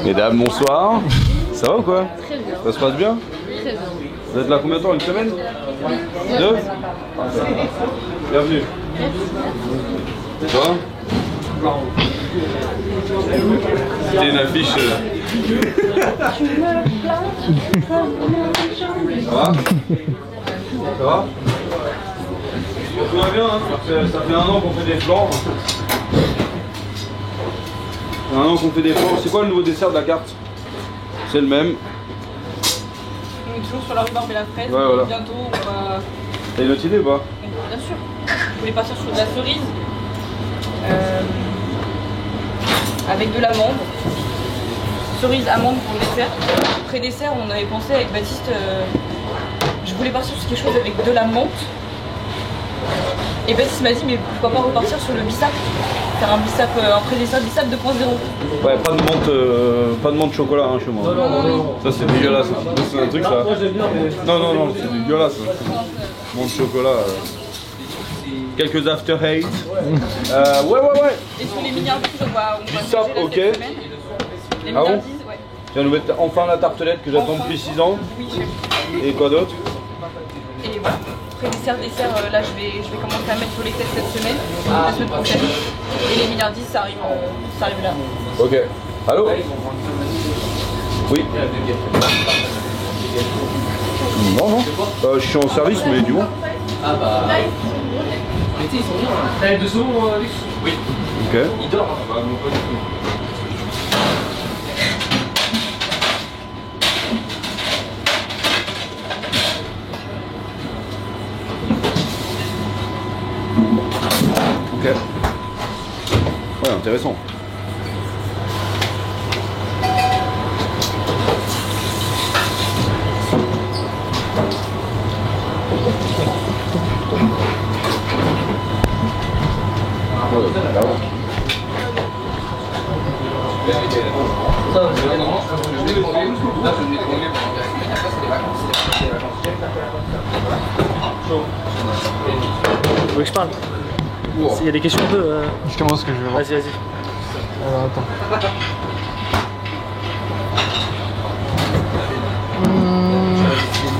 Mesdames, bonsoir. Ça va ou quoi? Très bien. Ça se passe bien? Très bien. Vous êtes là combien de temps? Une semaine? 2? Bienvenue. Ça va? C'était une affiche. Ça va? Ça va? Tout va bien, hein? Ça fait 1 an qu'on fait des flancs. Ça fait 1 an qu'on fait des flancs. C'est quoi le nouveau dessert de la carte? C'est le même. On est toujours sur la rhubarbe et la fraise. Ouais, voilà. Bientôt, on va. T'as une autre idée ou pas? Bien sûr. Je voulais partir sur de la cerise. Avec de l'amande. Cerise, amande pour le dessert. Après dessert, on avait pensé avec Baptiste. Je voulais partir sur quelque chose avec de la menthe. Et Baptiste m'a dit, mais pourquoi pas repartir sur le bissap? Faire un bissap, un pré-dessert, bissap 2.0. Ouais, pas de menthe chocolat hein, chez moi. Ça c'est dégueulasse. Ça. C'est un truc ça. moi j'aime bien, mais. Non, c'est dégueulasse. Menthe chocolat. Quelques after hate. Ouais. Et sur les milliardises, on va Bissap, changer là, ok. cette semaine. Les Ah bon? milliardises, ouais. Tu vas nous mettre enfin la tartelette que j'attends Enfin. depuis 6 ans. Oui, chef. Et quoi d'autre? Et voilà. Après dessert, là je vais commencer à mettre sur les têtes cette semaine, la semaine prochaine. Et les milliardises, ça arrive là. Ok. Allô? Oui. Non. Je suis en service, mais du moins. tu sais, ils sont bien. T'as de saumon, Luc? Oui. Ok. Il dort. Ok. Ouais, intéressant. Vous voulez que je parle? S'il y a des questions un peu. Je commence ce que je vais voir. Vas-y, vas-y. Alors attends.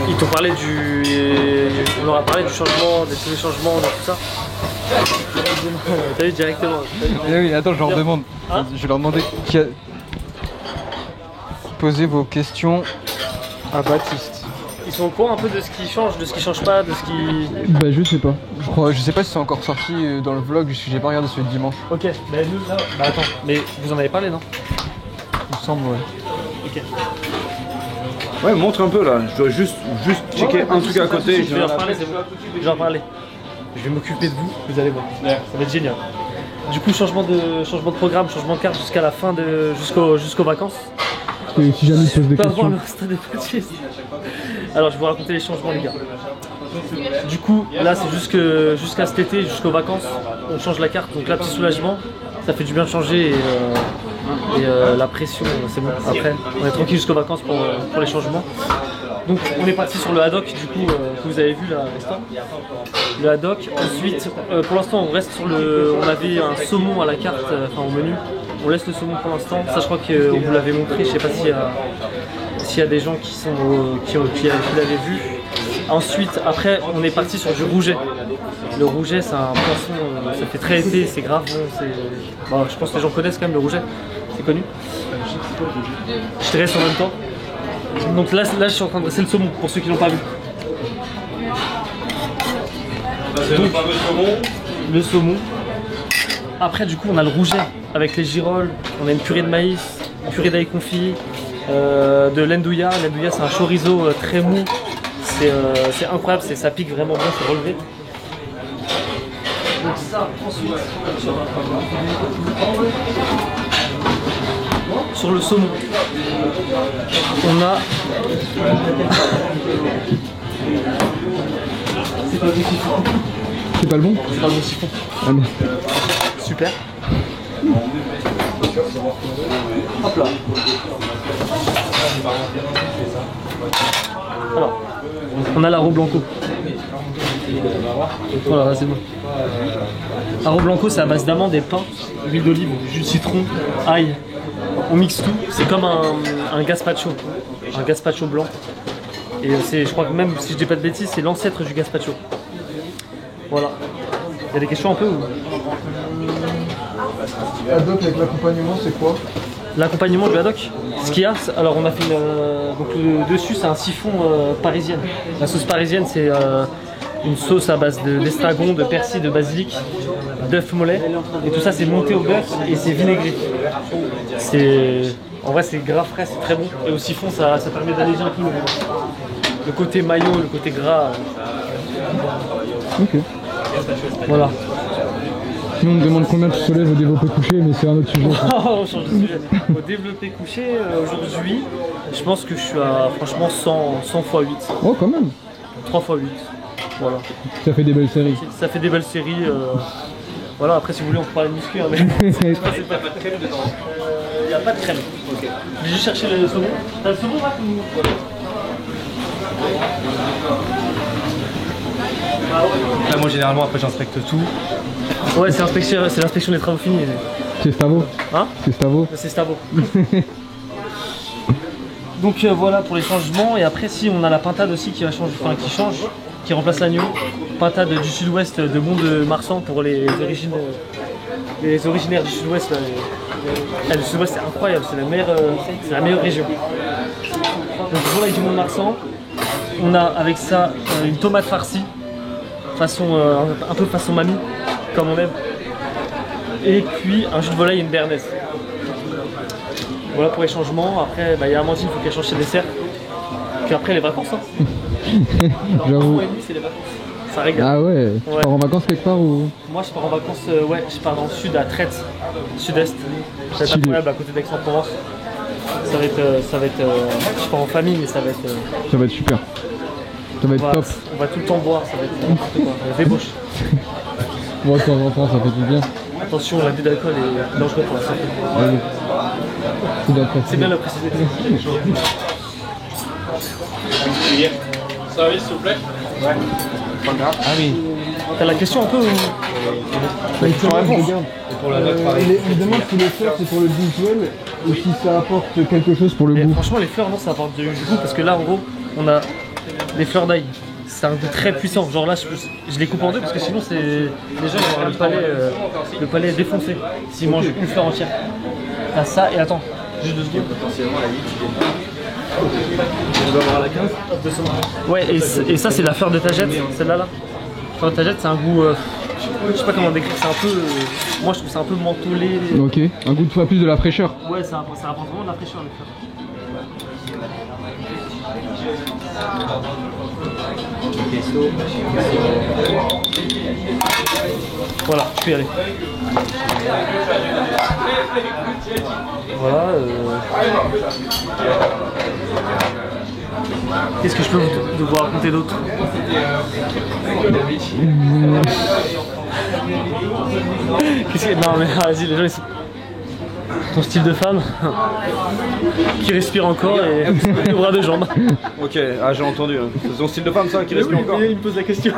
Ils t'ont parlé du. On leur a parlé du changement, de tous les changements, de tout ça. T'as vu directement. Eh oui, attends, je leur demande. Hein? Je vais leur demander qui a posé vos questions à Baptiste. Ils sont au courant un peu de ce qui change, de ce qui change pas, de ce qui. Bah je sais pas. Je sais pas si c'est encore sorti dans le vlog, parce que j'ai pas regardé celui de dimanche. Ok, bah nous là. Bah attends, mais vous en avez parlé non? Il me semble, ouais. Ok. Ouais, montre un peu là. Je dois juste checker un truc à côté. Je vais leur parler, c'est bon. Je vais leur parler. Je vais m'occuper de vous, vous allez voir. Ça va être génial. Du coup, changement de programme, changement de carte jusqu'à la fin de. jusqu'aux vacances. Et si jamais ils posent des Pas voir questions. le stade des petits. Alors, je vais vous raconter les changements, les gars. Du coup, là, c'est jusqu'à cet été, jusqu'aux vacances, on change la carte. Donc là, petit soulagement. Ça fait du bien de changer et la pression, c'est bon. Après, on est tranquille jusqu'aux vacances pour les changements. Donc, on est parti sur le haddock, du coup, que vous avez vu là à l'instant. Le haddock. Ensuite, pour l'instant, on reste sur le. On avait un saumon à la carte, enfin au menu. On laisse le saumon pour l'instant. Ça, je crois qu'on vous l'avait montré. Je sais pas s'il y a des gens qui l'avaient vu. Ensuite, après, on est parti sur du rouget. Le rouget, c'est un poisson, ça fait très été, c'est grave bon. Bon, je pense que les gens connaissent quand même le rouget, c'est connu. Je te reste en même temps. Donc là, je suis en train de dresser le saumon pour ceux qui l'ont pas vu. Donc, le saumon. Après, du coup, on a le rouget avec les girolles. On a une purée de maïs, une purée d'ail confit, de l'endouilla. L'endouilla, c'est un chorizo très mou. C'est incroyable, ça pique vraiment bien, c'est relevé. Donc ça, ensuite, sur le saumon, on a... C'est pas le bon siphon. C'est pas le bon? C'est pas le bon siphon. Ah non. Super. Hop là. Alors, on a l'aro blanco. Voilà, c'est bon. Aro blanco, c'est à base d'amandes et pain, huile d'olive, jus de citron, ail. On mixe tout. C'est comme un gazpacho blanc. Et je crois que même si je dis pas de bêtises, c'est l'ancêtre du gazpacho. Voilà. Il y a des questions un peu ou... Haddock avec l'accompagnement, c'est quoi? L'accompagnement du haddock, ce qu'il y a, alors on a fait donc le dessus c'est un siphon parisienne. La sauce parisienne c'est une sauce à base d'estragon, de persil, de basilic, d'œuf mollet et tout ça c'est monté au beurre et c'est vinaigré. En vrai c'est gras frais, c'est très bon et au siphon ça permet d'alléger un peu le côté maillot, le côté gras. Ok. Voilà. Nous on me demande combien tu soulèves au développé couché, mais c'est un autre sujet. On change de sujet. Au développé couché, aujourd'hui, je pense que je suis à franchement 100 x 8. Oh quand même. 3 x 8. Voilà. Ça fait des belles séries. Ça fait des belles séries. Voilà, après si vous voulez on peut parler de muscu, hein, mais c'est pas de crème dedans. Il n'y a pas de crème. Okay. J'ai juste cherché le saumon. T'as le saumon là ou... Là, moi généralement après j'inspecte tout. Ouais, c'est l'inspection des travaux finis. C'est Stavo. Hein? C'est Stavo. C'est Stavo. Donc voilà pour les changements. Et après si on a la pintade aussi qui change, qui remplace l'agneau. Pintade du sud-ouest de Mont-de-Marsan pour les originaires du sud-ouest. Le sud-ouest c'est incroyable, c'est la meilleure région. Donc volaille du Mont-de-Marsan. On a avec ça une tomate farcie. façon, un peu façon mamie, comme on aime. Et puis un jus de volaille et une béarnaise. Voilà pour les changements. Après, il y a Amandine, il faut qu'elle change ses desserts. Puis après, les vacances. Hein. J'avoue. C'est les vacances. Ça régale. Ah ouais, tu pars en vacances quelque part ou... Moi, je pars en vacances, ouais, je pars dans le sud, à Trette, sud-est. Ça va être incroyable, à côté d'Aix-en-Provence. Ça va être, je pars en famille, mais ça va être... Ça va être super. Ça va être top. On va tout le temps boire, ça va être n'importe quoi, la débauche. Bon, de temps en temps, ça fait du bien. Attention, l'abus d'alcool est dangereux pour la santé. C'est bien de le préciser. Service, s'il vous plaît. Ouais. Ah oui. T'as la question un peu ou... La question réponse. Pour la note, Il demande si les fleurs c'est pour le visuel ou si ça apporte quelque chose pour le goût. Franchement, les fleurs, non, ça apporte du goût parce que là, en gros, on a des fleurs d'ail. C'est un goût très puissant. Genre là, je les coupe en deux parce que sinon, c'est les gens vont avoir le palais défoncé s'ils mangent une fleur entière. T'as ça et attends, juste 2 secondes. Potentiellement, la vie, on doit avoir la 15. Ouais, et ça, c'est la fleur de tagette, celle-là. La fleur de tagette, c'est un goût. Je sais pas comment décrire, c'est un peu. Moi, je trouve c'est un peu mentholé. Ok, un goût de fois plus de la fraîcheur. Ouais, ça apporte vraiment de la fraîcheur, les fleurs. Voilà, tu peux y aller. Voilà. Qu'est-ce que je peux vous raconter d'autre? Non mais vas-y, les gens ils sont... Ton style de femme qui respire encore et le bras de jambes. Ok, j'ai entendu. Hein. C'est ton style de femme ça qui respire encore. Il me pose la question.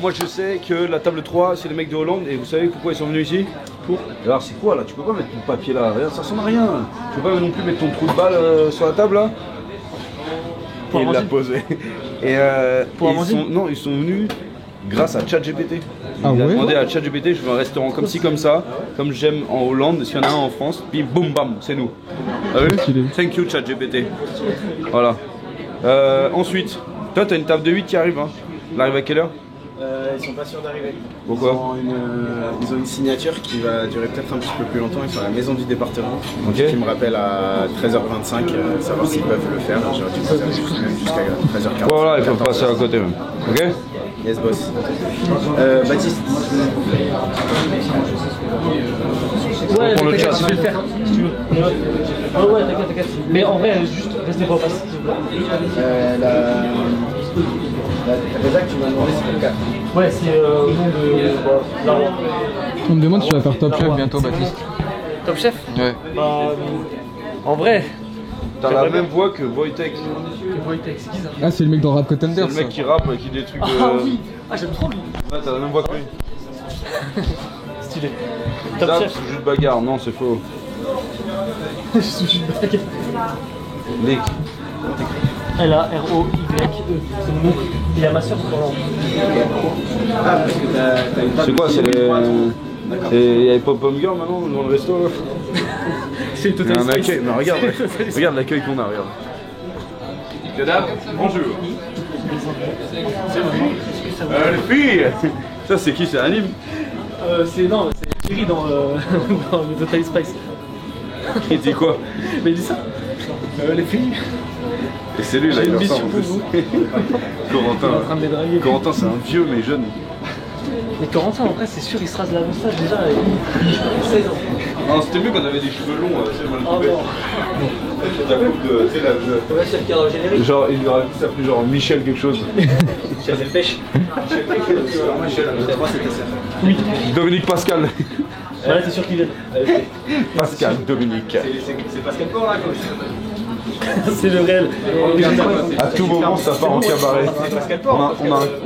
Moi je sais que la table 3 c'est les mecs de Hollande et vous savez pourquoi ils sont venus ici? Pour. Alors c'est quoi là? Tu peux pas mettre ton papier là, regarde, ça ressemble à rien. Tu peux pas non plus mettre ton trou de balle sur la table là? Et il l'a posé. Et ils sont venus grâce à ChatGPT. Il a demandé à ChatGPT, je veux un restaurant comme ci, comme ça, comme j'aime en Hollande, s'il y en a un en France, puis boum bam, c'est nous. Ah oui? Thank you ChatGPT. Voilà. Ensuite, toi t'as une table de 8 qui arrive, hein. Elle arrive à quelle heure? Ils sont pas sûrs d'arriver. Pourquoi? Ils ont une signature qui va durer peut-être un petit peu plus longtemps. Ils sont à la maison du département. Okay. Qui me rappelle à 13h25, savoir s'ils peuvent le faire. J'aurais dû passer même jusqu'à 13h40. Voilà, ils peuvent passer à côté même. Ok? Yes, boss. Baptiste. Ouais, pour le chat, je vais le faire si tu veux. Oh ouais, t'inquiète. Mais en vrai, juste restez pas en face. La rédac, tu m'as demandé c'est quel cas? Ouais, c'est au nom de. On me demande si tu vas faire Top Chef bientôt, Baptiste. Top Chef? Ouais. En vrai. T'as la même voix que Wojtek. Ah, c'est le mec dans Rap Contender. C'est le mec qui rappe, qui dit des trucs. Ah oui! Ah, j'aime trop lui! Ouais, t'as la même voix que lui. Stylé. Top Chef, c'est juste bagarre, non, c'est faux. Je suis juste bagarre. Lick. L-A-R-O-Y-E. C'est mon nom. Et il y a ma soeur pour l'an. Ah, parce que t'as une table. C'est quoi? C'est les. Il y a les pop-up girls maintenant dans le resto là? C'est une totale un accueil, mais regarde, regarde l'accueil qu'on a, regarde. Mesdames, bonjour. Les filles! Ça c'est qui? C'est Anime? C'est Thierry dans le Total Spice. Il dit quoi? Mais il dit ça. Les filles. Et c'est lui là, il ressemble en plus. Corentin c'est un vieux mais jeune. Mais Corentin en vrai c'est sûr il se rase la moustache déjà il a 16 ans. Non c'était mieux quand on avait des cheveux longs, c'est mal coupé. La coupe de. Tu sais la. Ouais, c'est le cadre générique. Genre il aurait pu s'appeler genre Michel quelque chose. Michel Pêche. Michel, oui. Dominique Pascal. Ouais c'est sûr qu'il vient. Pascal, Dominique. C'est Pascal Port là quoi. C'est le réel. À tout moment ça part en cabaret.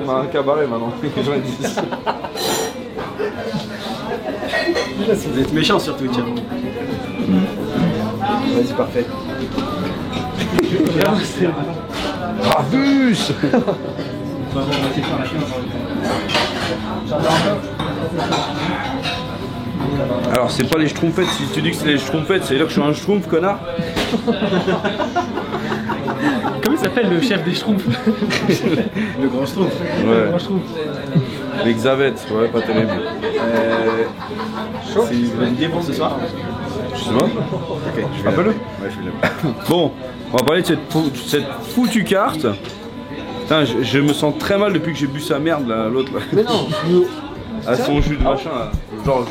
On a un cabaret maintenant. Vous êtes méchants sur Twitch. Vas-y, parfait. Bravus. Alors c'est pas les schtroumpfettes, si tu dis que c'est les schtroumpfettes, c'est dire que je suis un schtroumpf connard. Comment il s'appelle le chef des schtroumpfs? Le grand schtroumpf. Ouais. Le grand schtroumpf. L'exavette, ouais, pas terrible. C'est une idée pour ce soir? Je sais pas. Ok, je vais Appelle-le. Ouais, je vais l'appeler. Bon, on va parler de cette foutue carte. Putain, je me sens très mal depuis que j'ai bu sa merde, là, l'autre là. Mais non, À son jus de machin là. Genre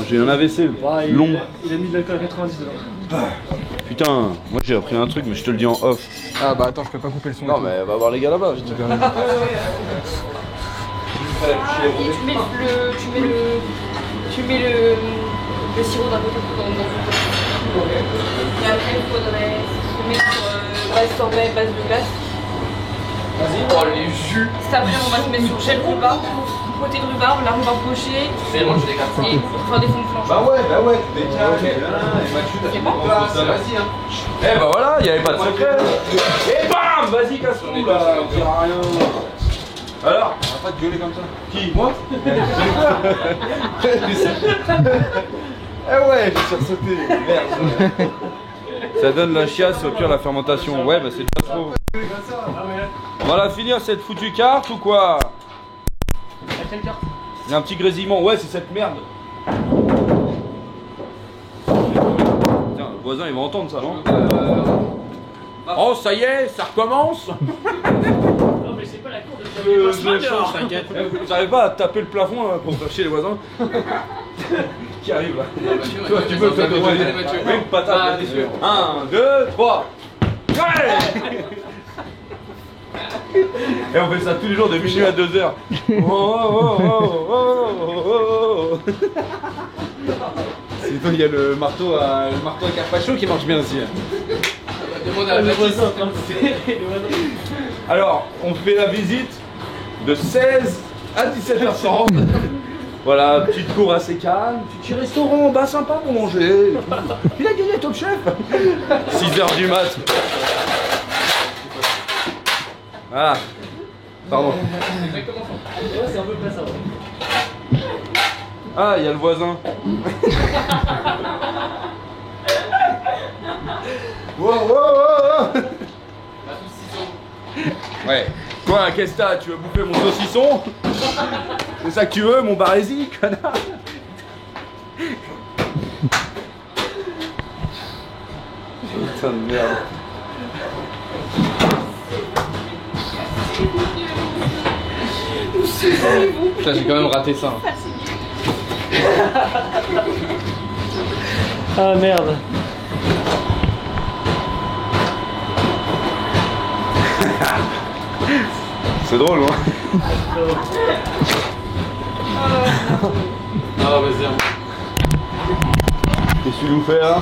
j'ai un AVC long. Il a mis de l'alcool à 90 $. Putain, moi j'ai appris un truc, mais je te le dis en off. Ah bah attends, je peux pas couper le son. Non, mais va voir les gars là-bas, je te dis. Tu mets le sirop d'un côté dans une poche. Et après, il faudrait se mettre sur base sorbet, base de glace. Vas-y, oh les jus. Après, on va se mettre sur gel rhubarbe, côté de rhubarbe, la rhubarbe pochée. C'est bon, je décale. Et faire des fonds de flanche. Bah ouais, tu décales. C'est bon? Vas-y, hein. Eh bah voilà, il y avait pas de secret. Et bam, vas-y casse-tout là, on dira rien. Alors, On va pas te gueuler comme ça. qui, moi? Eh ouais, j'ai sursauté. Merde. Ça donne la chiasse, au pire la fermentation. Ouais, bah c'est déjà trop. On va la finir cette foutue carte ou quoi? Quelle carte? Il y a un petit grésillement. Ouais, c'est cette merde. Tiens, le voisin il va entendre ça, non? Oh, ça y est, ça recommence. Non, mais c'est pas la cour de Je change, t'inquiète. Vous n'arrivez pas à taper le plafond là, pour faire chier les voisins? Qui arrive là? Toi, tu peux faire une patate, bien sûr. 1, 2, 3. Ouais! Et on fait ça tous les jours de minuit à 2h. Sinon, il y a le marteau à Carpaccio qui marche bien aussi. Demande à la Baptiste. Alors, on fait la visite de 16 à 17h30. Voilà, petite cour assez calme, petit restaurant, bah sympa pour manger. Il a gagné Top Chef. 6h du mat. Voilà. Pardon. C'est un peu près ça. Ouais. Ah, il y a le voisin. Wow, wow, wow. Ouais. Quoi, qu'est-ce que t'as? Tu veux bouffer mon saucisson? C'est ça que tu veux, mon barésie, connard? Putain de merde. Putain, j'ai quand même raté ça. Ah merde. C'est drôle, hein? Ah, vas-y. Qu'est-ce que tu nous fais là?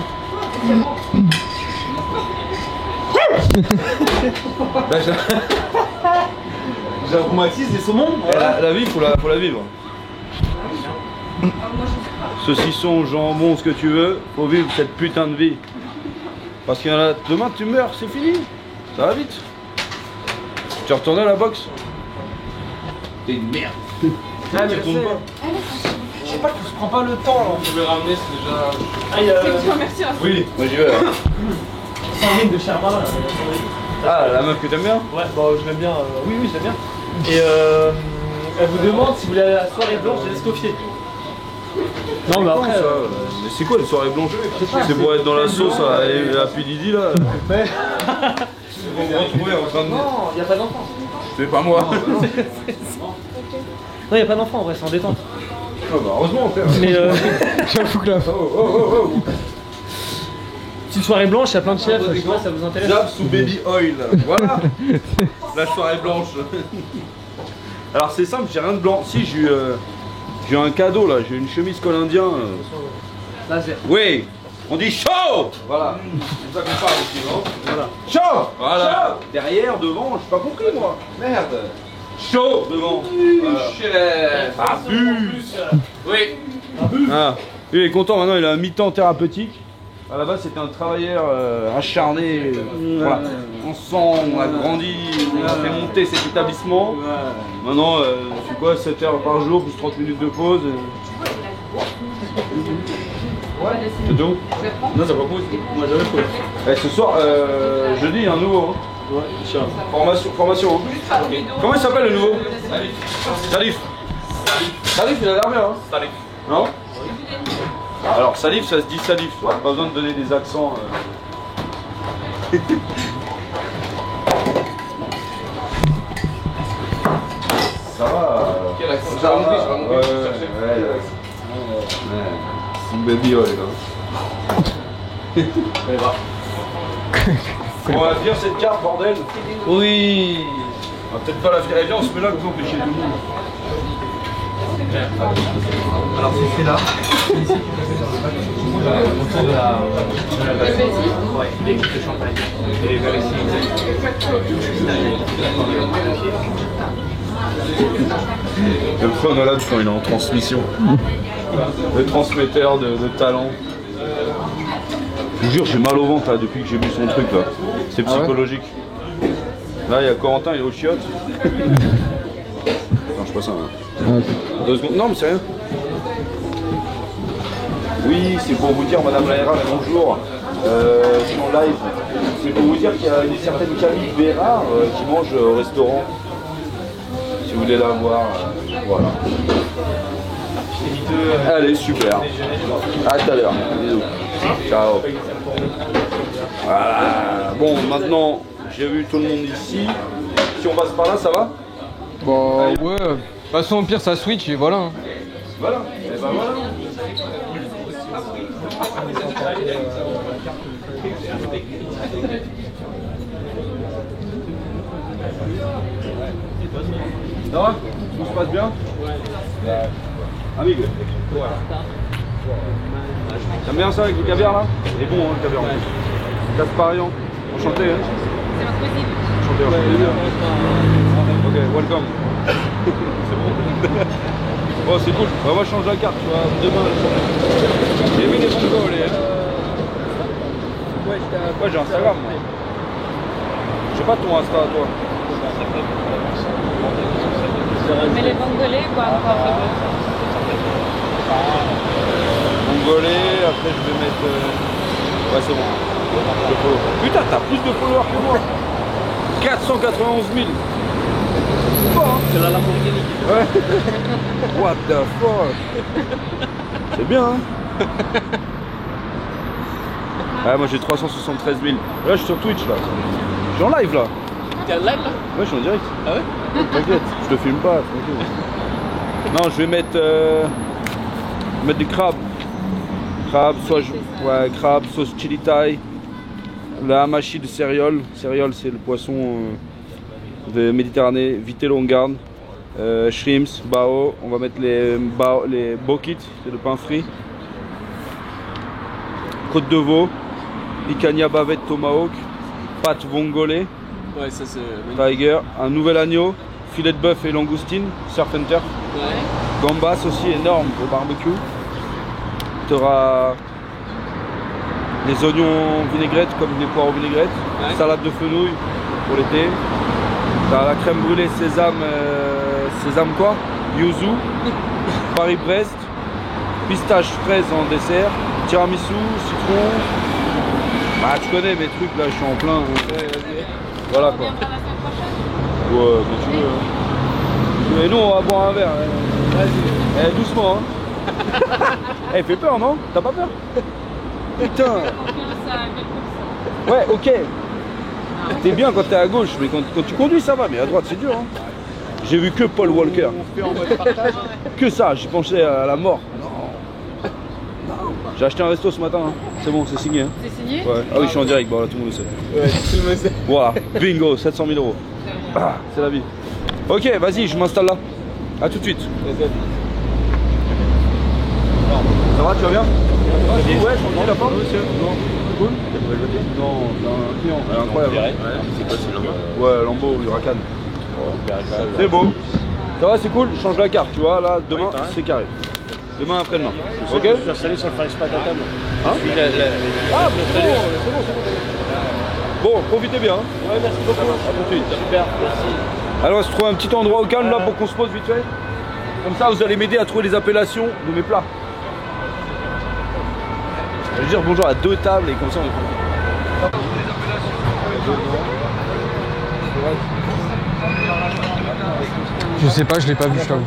Bah, J'aromatise les saumons. la vie, faut la vivre. Saucisson, jambon, ce que tu veux, faut vivre cette putain de vie. Parce qu'il y en a, demain tu meurs, c'est fini. Ça va vite. Tu retournes à la boxe? T'es une merde. Ah, mais retournes pas. Je sais pas que je prends pas le temps là. On pouvait ramener, c'est déjà. Ah, il y a Merci. Oui, moi j'y vais. Sandrine de Sherman. Ah, la meuf que t'aimes bien? Ouais, bah je l'aime bien. Oui, je l'aime bien. Et elle vous demande si vous voulez aller à la soirée blanche de l'Escoffier. Non, mais après. Mais c'est quoi les soirées blanches? C'est pour être dans la sauce à Pididi là? On va retrouver en train de. Non, il n'y a pas d'enfant. C'est pas moi. Non, il n'y a pas d'enfant en vrai, c'est en détente. Oh, bah, heureusement, frère. Mais J'avoue que là. Oh. petite soirée blanche, il y a plein de chefs, je sais pas, ça vous intéresse? Jab sous baby oil. Voilà. La soirée blanche. Alors c'est simple, j'ai rien de blanc. Si, j'ai eu un cadeau là, j'ai une chemise col indien. Laser. Oui, on dit chaud. Voilà, c'est ça qu'on parle aussi, non? Voilà. Chaud. Voilà. Derrière, devant, j'ai pas compris moi. Merde. Chaud devant. Voilà. Chef. Abuse. Oui. Ah, lui il est content maintenant, il a un mi-temps thérapeutique. À la base c'était un travailleur acharné. Voilà. Ensemble, on a grandi, on a fait monter cet établissement. Maintenant, c'est quoi, 7 heures par jour, plus 30 minutes de pause. C'est tout? Non, ça va pas. Moi j'avais pris. Et ce soir, jeudi, il y a un nouveau. Hein. Ouais, Formation. Hein. Comment il s'appelle le nouveau? Salif. Salif, il a l'air bien, hein. Salif. Non? Alors, Salif, ça se dit Salif. Pas besoin de donner des accents. Ça va. Quel accent? Ça va. Je vais monter, je vais chercher. C'est une baby oil, On va finir cette carte, bordel. Oui. On va peut-être pas la finir. Eh bien, on se met là, vous empêchez tout le monde. Alors c'est là. Ici, autour de la base. Ouais, les coups de champagne. Et vers ici. Le point malade quand il est en transmission. Le transmetteur de talent. Je vous jure, j'ai mal au ventre là depuis que j'ai vu son truc là. C'est psychologique. Là, il y a Corentin, il est au chiottes. Non, je passe un. 2 secondes. Non, mais c'est rien. Oui, c'est pour vous dire, Madame la RH, bonjour. C'est en live. C'est pour vous dire qu'il y a une certaine Camille Bérard qui mange au restaurant. Si vous voulez la voir, voilà. Allez, super. À tout à l'heure. Bisous. Ciao. Voilà. Bon, maintenant, j'ai vu tout le monde ici. Si on passe par là, ça va? Bah ouais. De toute façon, au pire, ça switch et voilà. Voilà. Et ben voilà. Ça va? Tout se passe bien? Amigo. T'aimes bien ça avec le caviar là? Il est bon hein, le caviar. Gasparian. Enchanté hein? C'est votre cuisine. Enchanté, enchanté. Ok, welcome. C'est bon? Oh c'est cool. Bah, moi je change la carte, tu vois. Demain. J'ai mis des bongos les. Ouais, j'ai Instagram moi. J'ai pas ton Insta à toi. Mais les bongolais, quoi, encore. Mongolais, après je vais mettre. Ouais, c'est bon. Je follow. Putain, t'as plus de followers que moi. 491 000. C'est la Lamborghini. Ouais. What the fuck. C'est bien, hein. Ouais, moi j'ai 373 000. Là, je suis sur Twitch, là. Je suis en live, là. T'es en live là? Ouais, je suis en direct. Ah ouais? T'inquiète, je te filme pas, tranquille. Non, je vais mettre des crabes. Crabes, crabes, sauce chili thai. Le hamachi de céréales. Céréales, c'est le poisson de Méditerranée. Vitello en garde. Shrimps, bao. On va mettre les bokit, c'est le pain frit. Côte de veau. Picanha bavette tomahawk. Pâte vongolais. Ouais, ça c'est. Tiger, un nouvel agneau, filet de bœuf et langoustine, surf and turf. Ouais. Gambas aussi énorme au barbecue. Tu auras les oignons vinaigrettes comme des poireaux vinaigrettes, salade de fenouil pour l'été. Tu as la crème brûlée sésame, sésame quoi, yuzu, Paris-Brest, pistache fraise en dessert, tiramisu, citron. Bah tu connais mes trucs là, je suis en plein. Voilà quoi. Ouais, mais tu veux. Hein. Et nous on va boire un verre. Vas-y. Eh, doucement hein. Eh, fais peur non? T'as pas peur? Putain. Ouais, ok. T'es bien quand t'es à gauche, mais quand tu conduis ça va, mais à droite c'est dur hein. J'ai vu que Paul Walker. Que ça, j'ai pensé à la mort. J'ai acheté un resto ce matin, hein. C'est bon, c'est signé. Hein. C'est signé? Ouais. Ah oui, je suis en direct, bon là tout le monde le sait. Ouais, tout le monde sait. Voilà, bingo, 700 000 euros. Ah, c'est la vie. Ok, vas-y, je m'installe là. A tout de suite. Ça va, tu vas bien? Ouais, je suis tranquille, la porte, monsieur. Non, cool. Non, c'est un client, elle est incroyable. C'est quoi, c'est Lambo? Ouais, Lambo, Huracan. C'est beau. Ça va, c'est cool, je change la carte, tu vois, là, demain, c'est carré. Demain après-demain. Ok? Je suis installé sur le Fire Spot à table. Hein? Ah, mais c'est bon, c'est bon. Bon, profitez bien. Hein. Ouais, merci beaucoup. À tout de suite. Super, merci. Alors, on va se trouver un petit endroit au calme là pour qu'on se pose vite fait. Comme ça, vous allez m'aider à trouver les appellations de mes plats. Je vais dire bonjour à 2 tables et comme ça on est tranquille. Je sais pas, je l'ai pas vu, je t'avoue.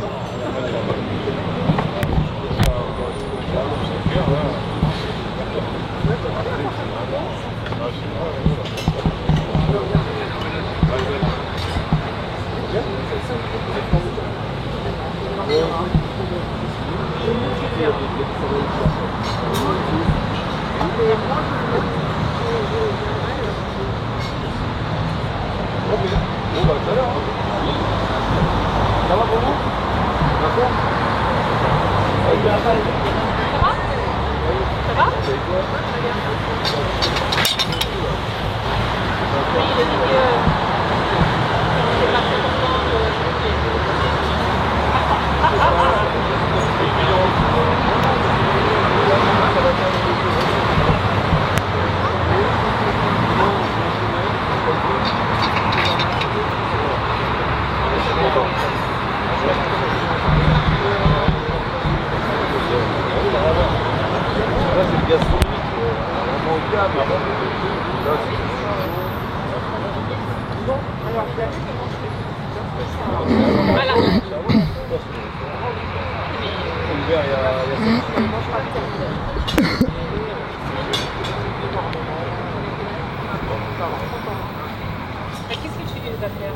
Qu'est-ce que tu les as fait?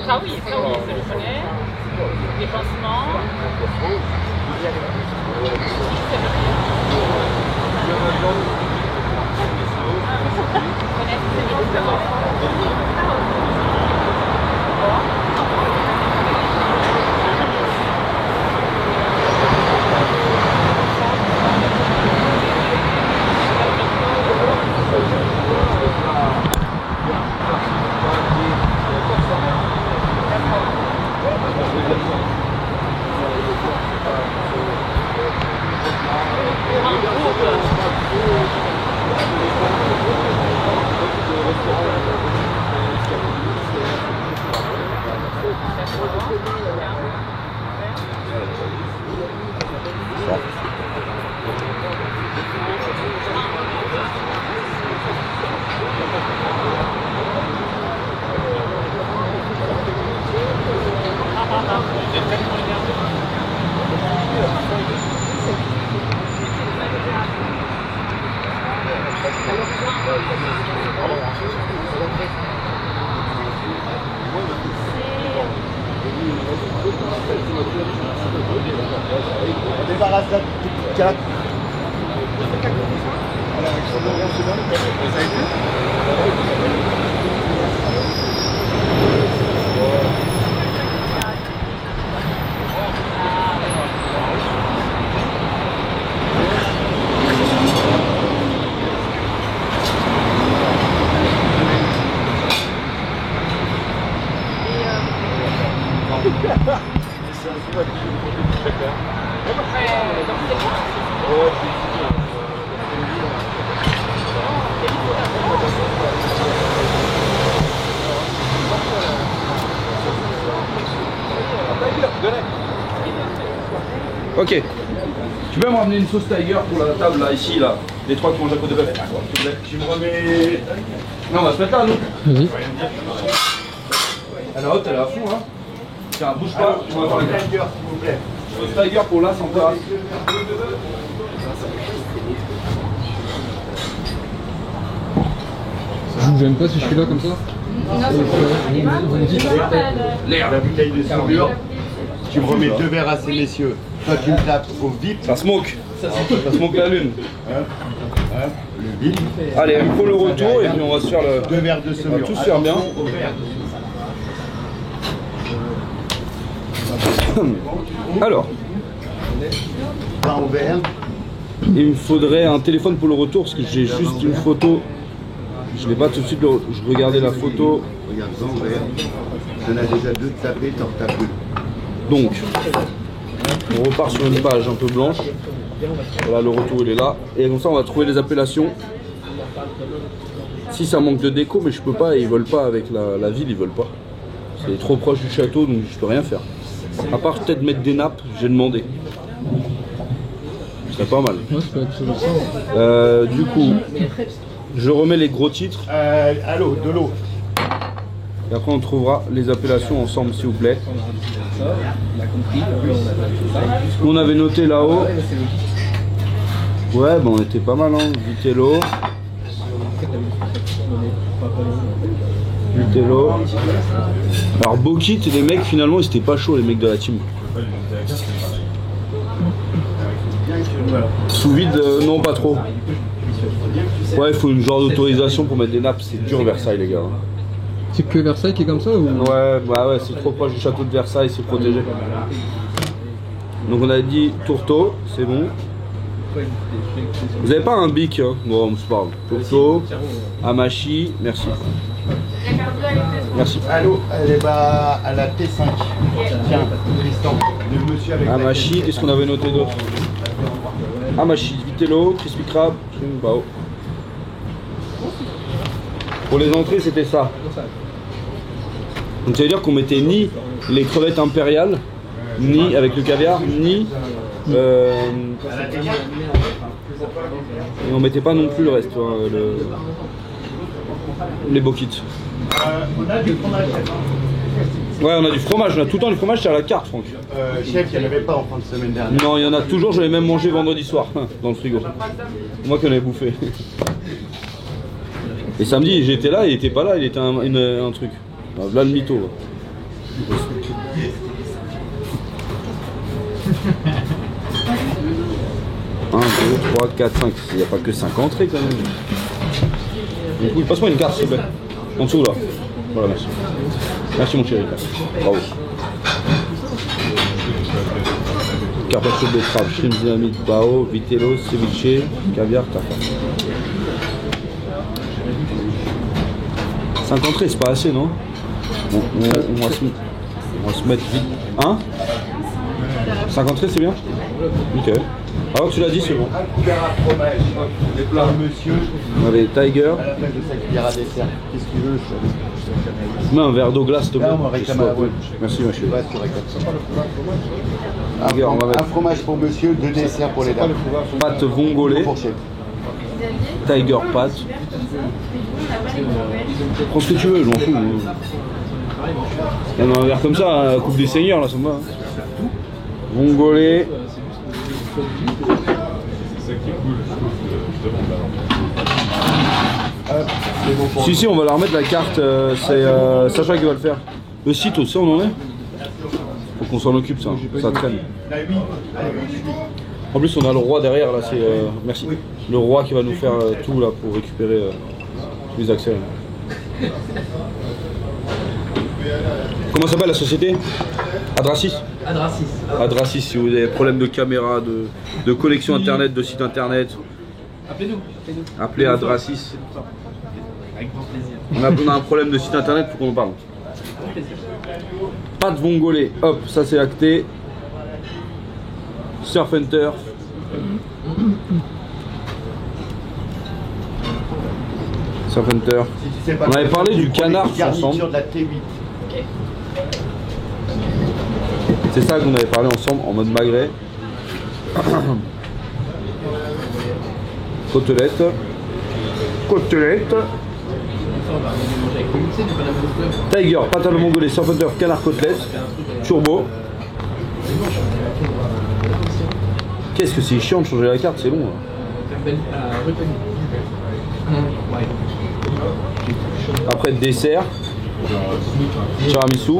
Ça oui, ça je connais. Les pansements. On débarrasse la petite carte. Ok. Tu peux me ramener une sauce Tiger pour la table là, ici, là. Les trois qui mangent à côte de bœuf. Tu me remets. Non, on va se mettre là, nous. Vas-y. Elle est haute, elle est à fond, hein. Tiens, bouge pas, on va voir les gars. Tiger, s'il vous plaît. Sauce Tiger pour là, sans terrasse. Je vous gêne pas si je suis là comme ça? L'air. La bouteille de saumure. Tu me remets 2 verres à ces messieurs. Toi, tu me tapes au VIP. Ça smoke. Ça smoke la lune. Le VIP. Allez, il me faut le retour et puis on va se faire le. 2 verres de On va saumure. tous faire bien. Alors, Pain au verre. il me faudrait un téléphone pour le retour parce que j'ai juste une photo. Je l'ai pas tout de suite. Je regardais la photo. Regarde, pain au verre. J'en ai déjà 2 de tapés, t'en retapes 2. Donc, on repart sur une page un peu blanche. Voilà, le retour il est là. Et comme ça, on va trouver les appellations. Si ça manque de déco, mais je peux pas, ils veulent pas avec la ville, ils veulent pas. C'est trop proche du château, donc je peux rien faire. À part peut-être mettre des nappes, j'ai demandé. C'est pas mal. Ouais, ça peut être ça. Du coup, je remets les gros titres. Allô, de l'eau. Et après on trouvera les appellations ensemble s'il vous plaît. On avait noté là-haut. Ouais, bon, on était pas mal, hein. Vitello. Vitello. Alors, Bokit, les mecs, finalement, ils étaient pas chauds, les mecs de la team. Sous vide, non, pas trop. Ouais, il faut une genre d'autorisation pour mettre des nappes. C'est dur, Versailles, les gars. C'est que Versailles qui est comme ça ou... Ouais, bah ouais, c'est trop proche du château de Versailles, c'est protégé. Donc, on a dit Tourteau, c'est bon. Vous avez pas un bic hein? Bon, on se parle. Tourteau, Hamachi, merci. Merci. Allô, elle est à la T5. Tiens, Tristan, le monsieur avec Hamachi, qu'est-ce qu'on avait noté d'autre? Hamachi, Vitello, Crispy Crab, Bao. Pour les entrées, c'était ça. Donc ça veut dire qu'on mettait ni les crevettes impériales, ni avec le caviar, ni et on mettait pas non plus le reste, hein, les Bokits. On a du fromage. Ouais, on a du fromage, on a tout le temps du fromage, c'est à la carte, Franck. Chef, il n'y en avait pas en fin de semaine dernière. Non, il y en a toujours, j'en ai même mangé vendredi soir, dans le frigo. Moi qui en ai bouffé. Et samedi, j'étais là, il était pas là, il était un truc. Là le mytho. 1, 2, 3, 4, 5. Il n'y a pas que 5 entrées quand même. Donc, oui, passe-moi une carte s'il te plaît. En dessous là. Voilà, merci. Merci mon chéri. Bravo. Carpaccio de betterave, shrimp dynamite, bao, vitello, ceviche, caviar, tartare. 5 entrées, c'est pas assez, non? On va se mettre vite. Hein? 5 entrées, c'est bien? Ok. Alors tu l'as dit, c'est bon. Un couvert à fromage. Les plats, monsieur. On avait Tiger. À la place de sa cuillère à dessert. Qu'est-ce que tu veux? Mets un verre d'eau glace, s'il te plaît. Merci, ma chérie. Un fromage pour monsieur, 2 desserts pour les dames. Pâte vongolais. Tiger pâte. Prends ce que tu veux, je m'en fous. Il y en a un verre comme ça, la coupe des seigneurs, là, ça me va. Vongolais. C'est ça qui est cool. Si, on va la remettre la carte, c'est Sacha qui va le faire. Le site aussi, on en est? Faut qu'on s'en occupe, ça traîne. En plus, on a le roi derrière, là, c'est. Merci. Le roi qui va nous faire tout, là, pour récupérer tous les accès. Là. Comment s'appelle la société? Adrasis. Adrasis, si vous avez des problèmes de caméra, de connexion internet, de site internet. Appelez-nous. Appelez Adrasis. Avec grand plaisir. On a un problème de site internet, faut qu'on en parle. Pâte vongolais, hop, ça c'est acté. Surf and turf. Surf and turf. On avait parlé du canard ensemble. De la T8. C'est ça qu'on avait parlé ensemble en mode magret. Côtelette. Tiger, pâte à la mongolais, surf and turf, canard côtelette. Turbo. Qu'est-ce que c'est chiant de changer la carte, c'est long. Après dessert. Tiramisu.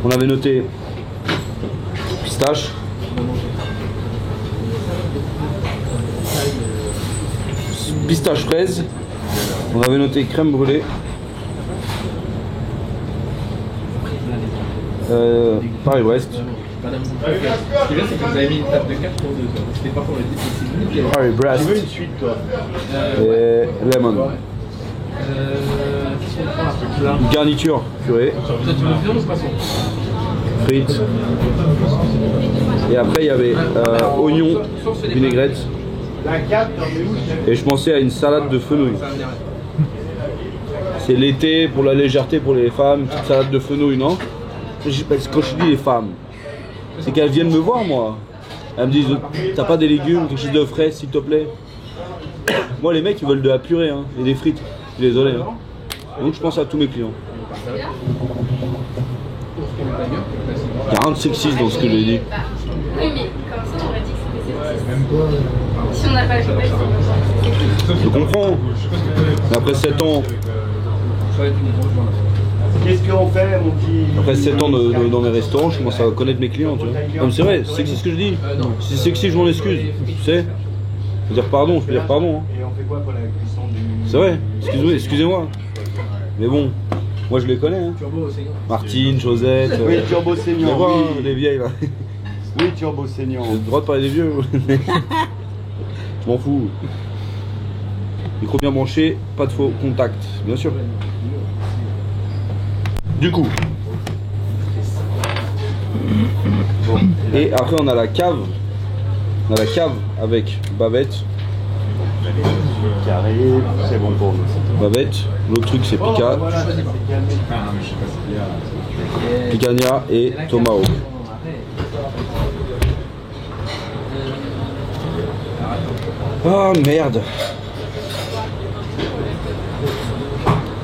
On avait noté pistache. Pistache fraise. On avait noté crème brûlée. Paris-Ouest. Ce qui est bien, c'est que vous avez mis une table de 4 pour 2. C'était pas pour le dire. Paris-Brest. Tu veux une suite, toi? Et lemon. Garniture purée. Toi, tu veux viande ou poisson? Frites. Et après, il y avait oignons, vinaigrette. Et je pensais à une salade de fenouil. C'est l'été, pour la légèreté pour les femmes, une petite salade de fenouil, non? Quand je dis les femmes, c'est qu'elles viennent me voir, moi. Elles me disent, t'as pas des légumes, quelque chose de frais, s'il te plaît? Moi, les mecs, ils veulent de la purée hein, et des frites. Je suis désolé. Hein. Donc, je pense à tous mes clients. Il n'y a rien de sexiste dans ce que j'ai dit. Oui, mais comme ça, on aurait dit que c'était sexiste. Si on n'a pas le choix, Je comprends. Mais après 7 ans. Qu'est-ce qu'on fait, mon petit? Après 7 ans dans mes restaurants, je commence à connaître mes clients, tu vois. Non, mais c'est vrai, c'est ce que je dis. Si c'est sexy, je m'en excuse. Tu sais. Je peux dire pardon, je peux dire pardon. Hein. Et on fait quoi pour la cuisson du... C'est vrai, excusez-moi. Mais bon, moi je les connais. Hein. Martine, Josette. Oui, turbo saignant. Tu vois, Oui. les vieilles là. Oui, turbo saignant. J'ai le droit de parler des vieux. Je m'en fous. Micro bien branché, pas de faux contact, bien sûr. Du coup. Bon. Et après on a la cave. On a la cave avec bavette. Carré, c'est bon pour nous. Bavette. L'autre truc c'est pica. Picanha et tomahawk. Oh merde.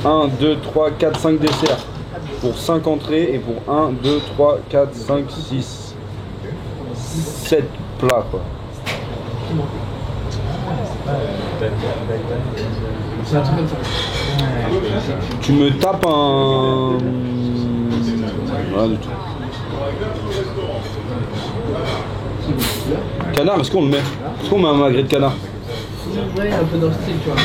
1, 2, 3, 4, 5 desserts. Pour 5 entrées et pour 1, 2, 3, 4, 5, 6, 7 plats quoi. Tu me tapes un... Rien du tout. Canard, est-ce qu'on le met? Est-ce qu'on met un magret de canard? Ouais, un peu dans le style, tu vois.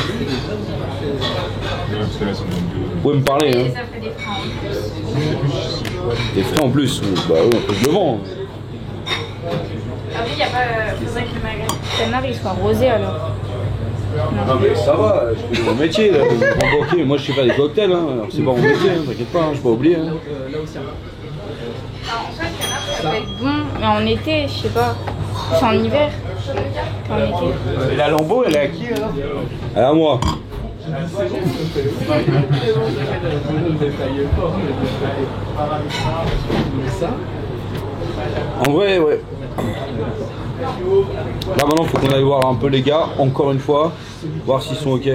Vous pouvez me parler, hein? ça ferait des frais en plus. Des frais en plus? Bah oui, on peut le vendre. Ah oui, il n'y a pas. Faudrait que le magret de canard il soit rosé alors. Non mais ça va, je fais mon métier là. Ok, moi je sais pas des cocktails, hein. C'est pas mon métier, hein. T'inquiète pas, hein. Je peux pas oublier. Hein. Là aussi. Alors, en fait, le canard ça peut être bon, mais en été, je sais pas. C'est en hiver. En été. Et la lambeau, elle est à qui alors? Elle est à moi. En vrai, ouais. Là maintenant, faut qu'on aille voir un peu les gars, encore une fois, voir s'ils sont ok.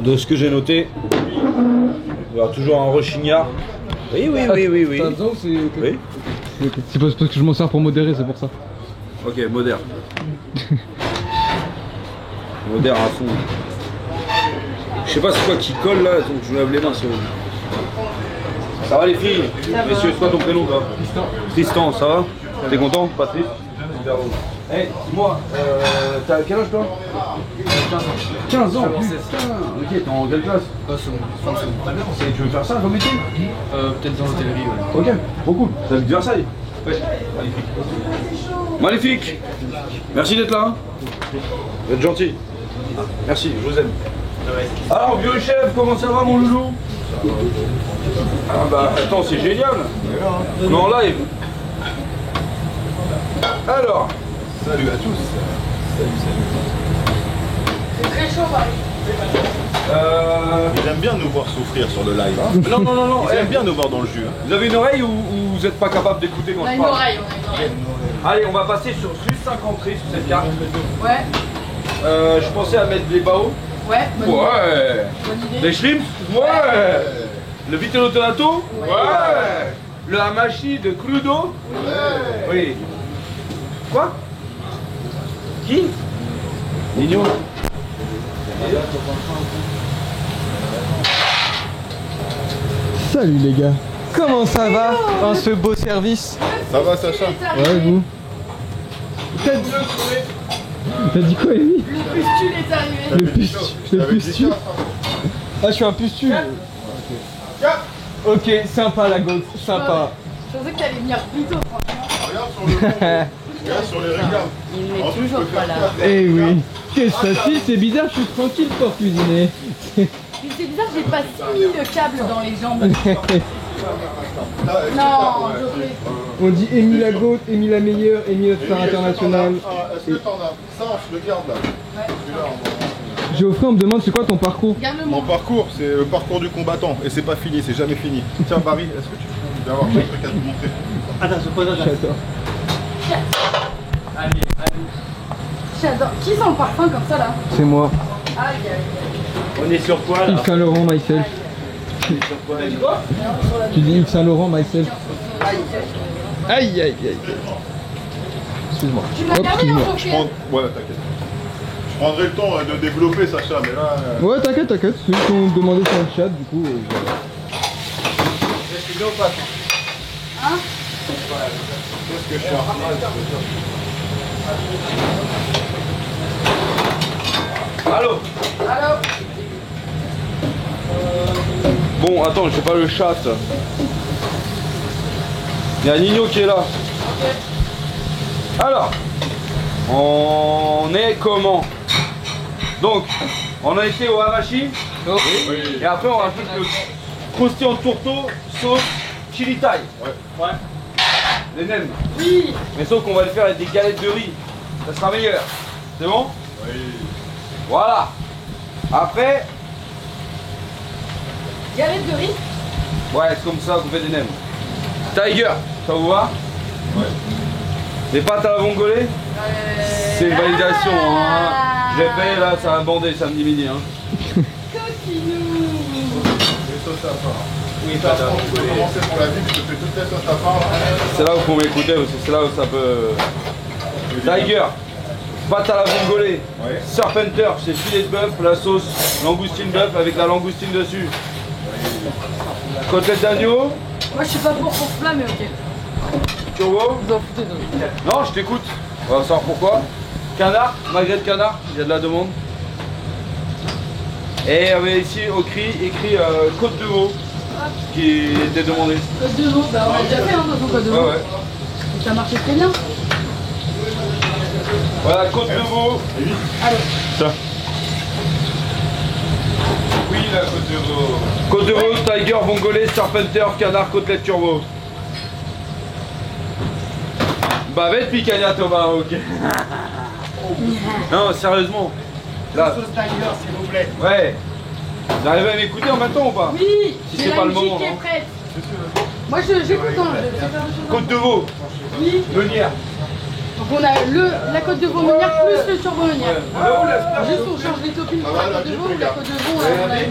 De ce que j'ai noté, il y aura toujours un rechignard. Oui. Oui. C'est parce que je m'en sers pour modérer, c'est pour ça. Ok, modère. Modère à fond. Je sais pas c'est quoi qui colle là, donc je me lave les mains si on veut. Ça va les filles? Messieurs, c'est quoi ton prénom toi? Tristan, ça va? T'es content? Patrice? Eh, dis-moi, t'as quel âge toi? 15 ans. Putain, ok, t'es en quelle classe? Et tu veux faire ça comme métier? Peut-être dans l'hôtellerie, ouais. Ok, trop cool. T'habites Versailles? Ouais, magnifique. Magnifique. Merci d'être là. Vous êtes gentil. Merci, je vous aime. Alors, vieux chef, comment ça va mon loulou? Ah bah attends, c'est génial. On est en live. Alors. Salut à tous. Salut. C'est très chaud, Paris. Ils aiment bien nous voir souffrir sur le live. Hein. Non. Ils aiment bien nous voir dans le jus. Hein. Vous avez une oreille ou vous n'êtes pas capable d'écouter quand On a je une parle? oreille, Allez, on va passer sur juste 5 entrées sur cette carte. Ouais. Je pensais à mettre des bao. Ouais. Ouais. Bonne idée. Les shrimps. Ouais. Le vitello tonato. Ouais. Le hamachi de crudo. Ouais. Oui. Quoi? Qui? Nino. Salut les gars. Comment ça va dans ce beau service? Ça va Sacha? Ouais, vous? T'as dit quoi, Amy? Le pustule est arrivé. Le pustule. Ah, je suis un pustule. Ok, sympa la gauche, sympa. Je pensais que t'allais venir plus tôt, franchement. Regarde sur le fond. Regarde sur les regards. Il n'est toujours pas là. Eh oui. Qu'est-ce que ça fait? C'est bizarre, je suis tranquille pour cuisiner. Mais c'est bizarre, j'ai pas 6000 câbles dans les jambes. Non, On dit Amy la gauche, Amy la meilleure, Amy notre star internationale. Est-ce que t'en as? Ça, je le garde là. Geoffrey, on me demande c'est quoi ton parcours? Mon parcours, c'est le parcours du combattant. Et c'est pas fini, c'est jamais fini. Tiens Barry, est-ce que tu peux avoir un truc à te montrer? Attends, je pose un Allez. J'adore. Qui sent le parfum comme ça là? C'est moi. Aïe aïe. On est sur quoi là? Yves Saint Laurent myself. Tu dis Yves Saint Laurent myself. Aïe aïe aïe aïe. Excuse-moi. Tu m'as gardé en Je prends... Ouais, t'inquiète. Je prendrai le temps de développer Sacha, mais là... Ouais, t'inquiète, t'inquiète. Ceux qui ont demandé sur le chat, du coup... Qu'est-ce que je passe? Hein? Qu'est-ce que je suis en train de... Allô? Allô? Bon, attends, j'ai pas le chat. Il y a Nino qui est là. Alors, on est comment? Donc, on a été au hamachi. Et après, on rajoute le croustillant tourteau, sauce chili thai. Ouais. Les nems. Oui. Mais sauf qu'on va le faire avec des galettes de riz. Ça sera meilleur. C'est bon? Oui. Voilà. Après... Galette de riz? Ouais, c'est comme ça qu'on fait des nems. Tiger, ça vous va? Ouais. Les pâtes à la vongolais? C'est une validation, hein. Je l'ai fait là, ça va bander samedi midi. Hein. Coquinou. Les sauces à part. Oui, ça, je peux commencer pour la vie, je te fais toutes les sauces à part. C'est là où il faut m'écouter, parce que c'est là où ça peut... Tiger, pâte à la vongolais, ouais. Serpenter, c'est filet de bœuf, la sauce langoustine bœuf avec la langoustine dessus. Ouais. Côtelette d'agneau. Moi je suis pas pour ce plat, mais ok. Turbo. Vous en foutez de... Non, je t'écoute. On va savoir pourquoi. Canard, magret de canard, il y a de la demande. Et il y avait ici au cri écrit côte de veau qui était demandé. Côte de veau, bah on a déjà fait hein, dans côte de veau. Ouais, ouais. Et ça marchait très bien. Voilà, côte de veau. Allez. Ça. Oui, la côte de veau. Côte de veau, tiger, vongolais, serpenter, canard, côtelette turbo. Bavette picanha Thomas, ok. Non, sérieusement. Là. Sauce tiger, s'il vous plaît. Ouais. Vous arrivez à m'écouter en même temps ou pas? Oui. Si c'est pas le moment. Qui est prête. Moi j'écoute hein. Côte de veau. Oui. Meunière. Donc on a la côte de veau meunière plus le turbo meunière. Juste on change les toppings pour la côte de veau ou la côte de veau on a mis rien.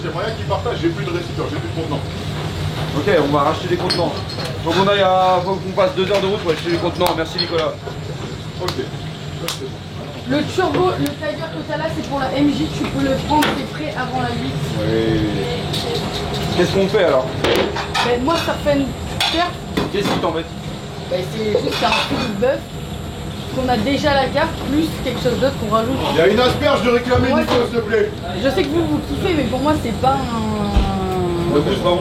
J'ai moyen qu'ils partagent, j'ai plus de récipient, j'ai plus de contenant. Ok, on va racheter des contenants. Faut qu'on aille à... Faut qu'on passe 2 heures de route pour acheter des contenants. Merci Nicolas. Ok. Le turbo, le tiger que t'as là, c'est pour la MJ. Tu peux le prendre, c'est prêt avant la 8. Oui. Qu'est-ce qu'on fait alors? Ben, moi, ça fait une carte. Qu'est-ce qui t'embête? Ben, c'est juste un filet de bœuf qu'on a déjà la carte, plus quelque chose d'autre qu'on rajoute. Il y a une asperge de réclamer, Nico, s'il te plaît. Je sais que vous kiffez, mais pour moi, c'est pas un... Le goût, c'est pas bon?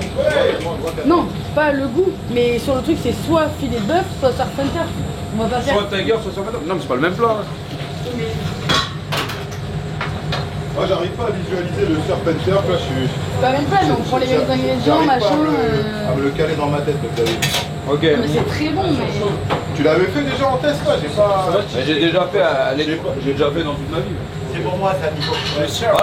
Non, pas le goût, mais sur le truc, c'est soit filet de bœuf, soit serpenter. On va pas faire... Soit tiger, soit serpenter. Non, mais c'est pas le même plat. Moi, j'arrive pas à visualiser le serpenter, là, je suis... C'est pas le même plat, mais on prend les mêmes ingrédients, machin... à me le caler dans ma tête, le caler. Ok. Mais c'est très bon, mais... Tu l'avais fait déjà en test, là? J'ai pas... J'ai déjà fait à l'école. J'ai déjà fait dans toute ma vie. C'est pour moi, ça, Nico.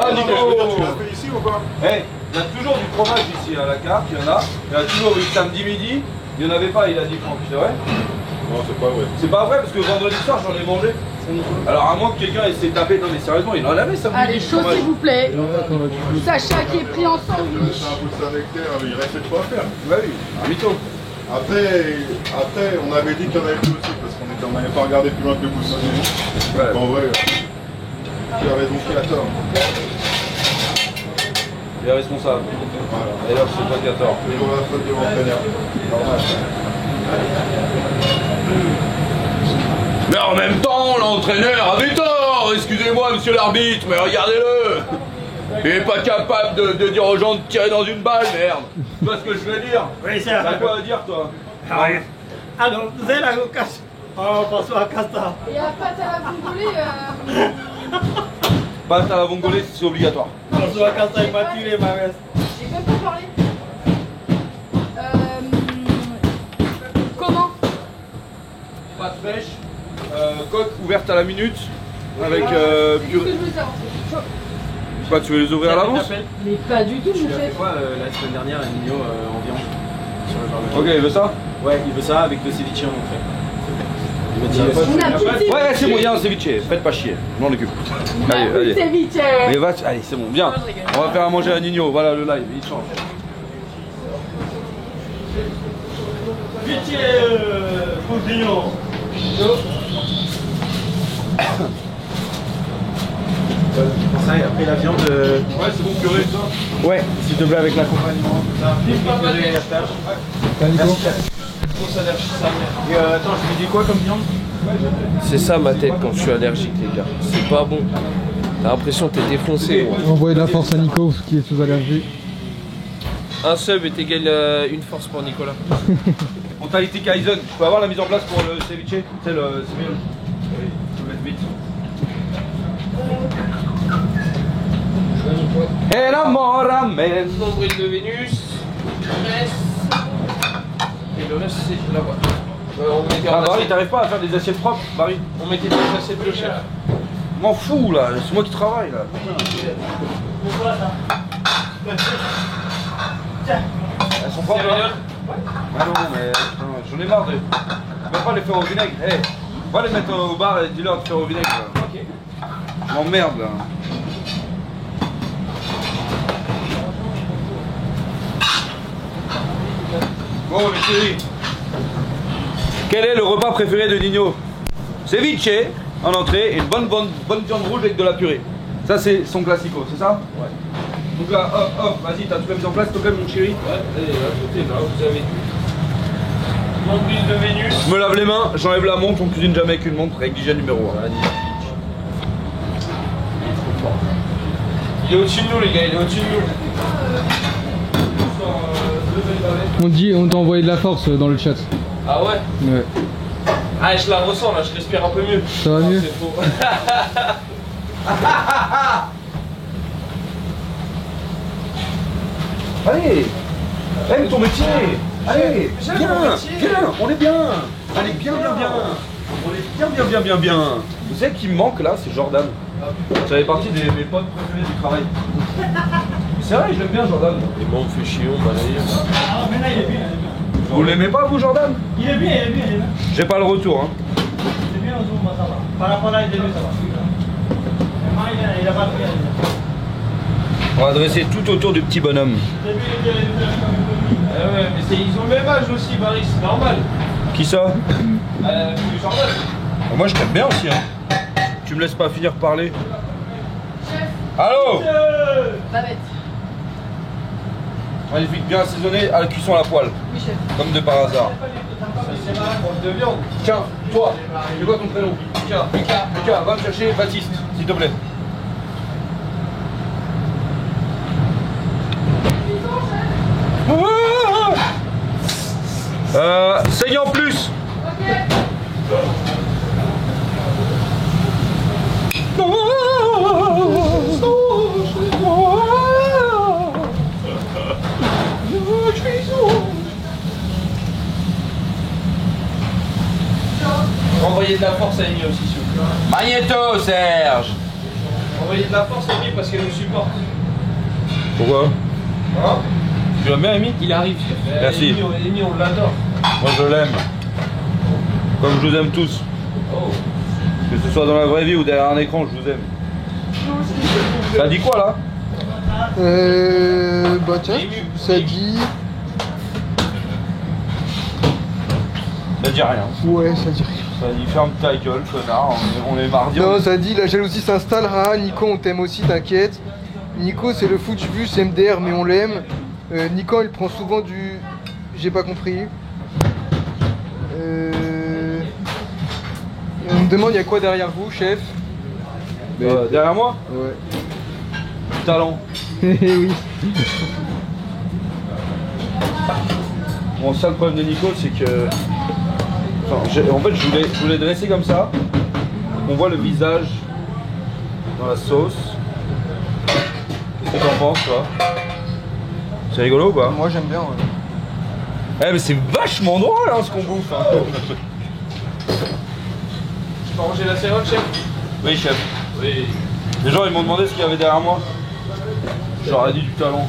Ah, Nico! Tu l'as fait ici ou pas? Hey, il y a toujours du fromage ici à la carte, il y en a. Il y en a toujours eu samedi midi. Il n'y en avait pas, il a dit Franck, c'est vrai? Non, c'est pas vrai. C'est pas vrai parce que vendredi soir j'en ai mangé. Alors à moins que quelqu'un s'est tapé, non mais sérieusement il en avait samedi. Allez, chaud s'il vous plaît. Sacha qui est pris en sandwich. C'est un bout de Saint-Nectaire, il restait de quoi faire. Bah oui, un mytho. Après, on avait dit qu'il y en avait plus aussi parce qu'on n'avait pas regardé plus loin que le bout. Ouais. En vrai, tu as raison, qui a tort. Il est responsable. Voilà. Et là c'est toi qui as tort. Toujours la faute de l'entraîneur. Normal. Mais en même temps, l'entraîneur avait tort. Excusez-moi, monsieur l'arbitre, mais regardez-le. Il n'est pas capable de dire aux gens de tirer dans une balle, merde. Tu vois ce que je veux dire? Oui, c'est T'as quoi à dire, toi? Alors, vous avez la location. Oh, François Casta. Et la pâte à la vongolais, Pâte à la vongolais, c'est obligatoire. François Casta, il m'a tué, ma reste. J'ai même pas parlé. Comment? Pâte fraîche, coque ouverte à la minute, avec purée. Quoi, tu veux les ouvrir à l'avance? Mais pas du tout, je fais. Quoi la semaine dernière, un Nino en viande sur le barbecue. Ok, il veut ça? Ouais, il veut ça avec le ceviche en entrée. Ouais, c'est bon, il y a un ceviche, faites pas chier, je m'en occupe. Allez, allez. Mais va, allez, c'est bon, viens. On va faire à manger à Nino, voilà le live, il change. Pitié, Poutillon. Ça, et après la viande. Ouais, c'est bon, purée, ça. Ouais, s'il te plaît, avec l'accompagnement, tout ça. Purée, la tâche. Merci, chef. Et attends, je lui dis quoi comme viande? C'est ça ma tête quand je suis allergique, les gars. C'est pas bon. T'as l'impression que t'es défoncé. Envoyez de la force à Nico qui est sous allergie. Un sub est égal à une force pour Nicolas. Mentalité Kaizen, je peux avoir la mise en place pour le ceviche? C'est le civil. Oui, je vais mettre vite. Et la mort amène. Nombril de Vénus. Et le reste c'est là-bas. Barry, t'arrives pas à faire des assiettes propres, Barry? On mettait des assiettes de chef. Je m'en fous là, c'est moi qui travaille là. Elles sont propres là? Ah non mais j'en ai marre de... Tu vas pas les faire au vinaigre, hey, va les mettre au bar et dis-leur de faire au vinaigre là. Ok. Je m'emmerde là. Bon les chéris, quel est le repas préféré de Nino? Ceviche en entrée et une bonne viande rouge avec de la purée. Ça c'est son classico, c'est ça? Ouais. Donc là, hop, hop, vas-y, t'as tout mis en place, s'il te plaît mon chéri? Ouais, allez, à côté là, vous avez tout. Nombril de Vénus. Je me lave les mains, j'enlève la montre, on cuisine jamais avec une montre, règle d'hygiène numéro 1. Il est au-dessus de nous les gars, il est au-dessus de nous. On t'a envoyé de la force dans le chat. Ah ouais? Ouais. Ah je la ressens là, je respire un peu mieux. Ça va mieux? C'est faux. Allez, aime ton métier. Allez, viens, on est bien. Allez, bien. On est bien. Vous savez qui me manque là, c'est Jordan. Ça fait partie de mes potes préférés du travail. C'est vrai, je l'aime bien Jordan. Et bon, on fait chier, on balaye. Vous l'aimez pas vous Jordan? Il est bien. J'ai pas le retour hein. Il est bien au zoom, ça va. Par rapport à il est bien, ça va. Il a pas pris. On va dresser tout autour du petit bonhomme. Ah ouais, mais ils ont le même âge aussi, Barry, c'est normal. Qui ça? Jordan. Moi je t'aime bien aussi hein. Tu me laisses pas finir parler. Allô? Babette. Magnifique, bien assaisonné à la cuisson à la poêle. Oui, chef. Comme de par hasard. C'est malin pour de viande. Tiens, toi, c'est quoi ton prénom? Lucas, va me chercher Baptiste, s'il te plaît. Saignant plus. Envoyez de la force à Amy aussi, s'il vous plaît. Magnéto, Serge. Envoyez de la force à Amy parce qu'elle nous supporte. Pourquoi? Hein? Tu l'aimes bien, Amy? Il arrive. Merci. Amy, on l'adore. Moi, je l'aime. Comme je vous aime tous. Oh. Que ce soit dans la vraie vie ou derrière un écran, je vous aime. Ça dit quoi, là? Bah tiens, ça dit... Ça dit rien. Ouais, ça dit rien. Ça dit ferme ta gueule, connard, on est mardi. Non, ça dit la jalousie s'installera. Nico, on t'aime aussi, t'inquiète. Nico, c'est le foot bus MDR, mais on l'aime. Nico, il prend souvent du... J'ai pas compris. On me demande, il y a quoi derrière vous, chef? Derrière moi? Ouais. Du talent. Oui. Bon, ça, le problème de Nico, c'est que... Enfin, en fait, je voulais dresser comme ça. On voit le visage dans la sauce. Qu'est-ce que t'en penses, toi? C'est rigolo ou pas? Moi, j'aime bien, ouais. Eh, mais c'est vachement drôle, hein, ce qu'on bouffe. Hein. Tu peux ranger la céréale, chef? Oui, chef. Oui. Les gens, ils m'ont demandé ce qu'il y avait derrière moi. J'aurais dit du talent.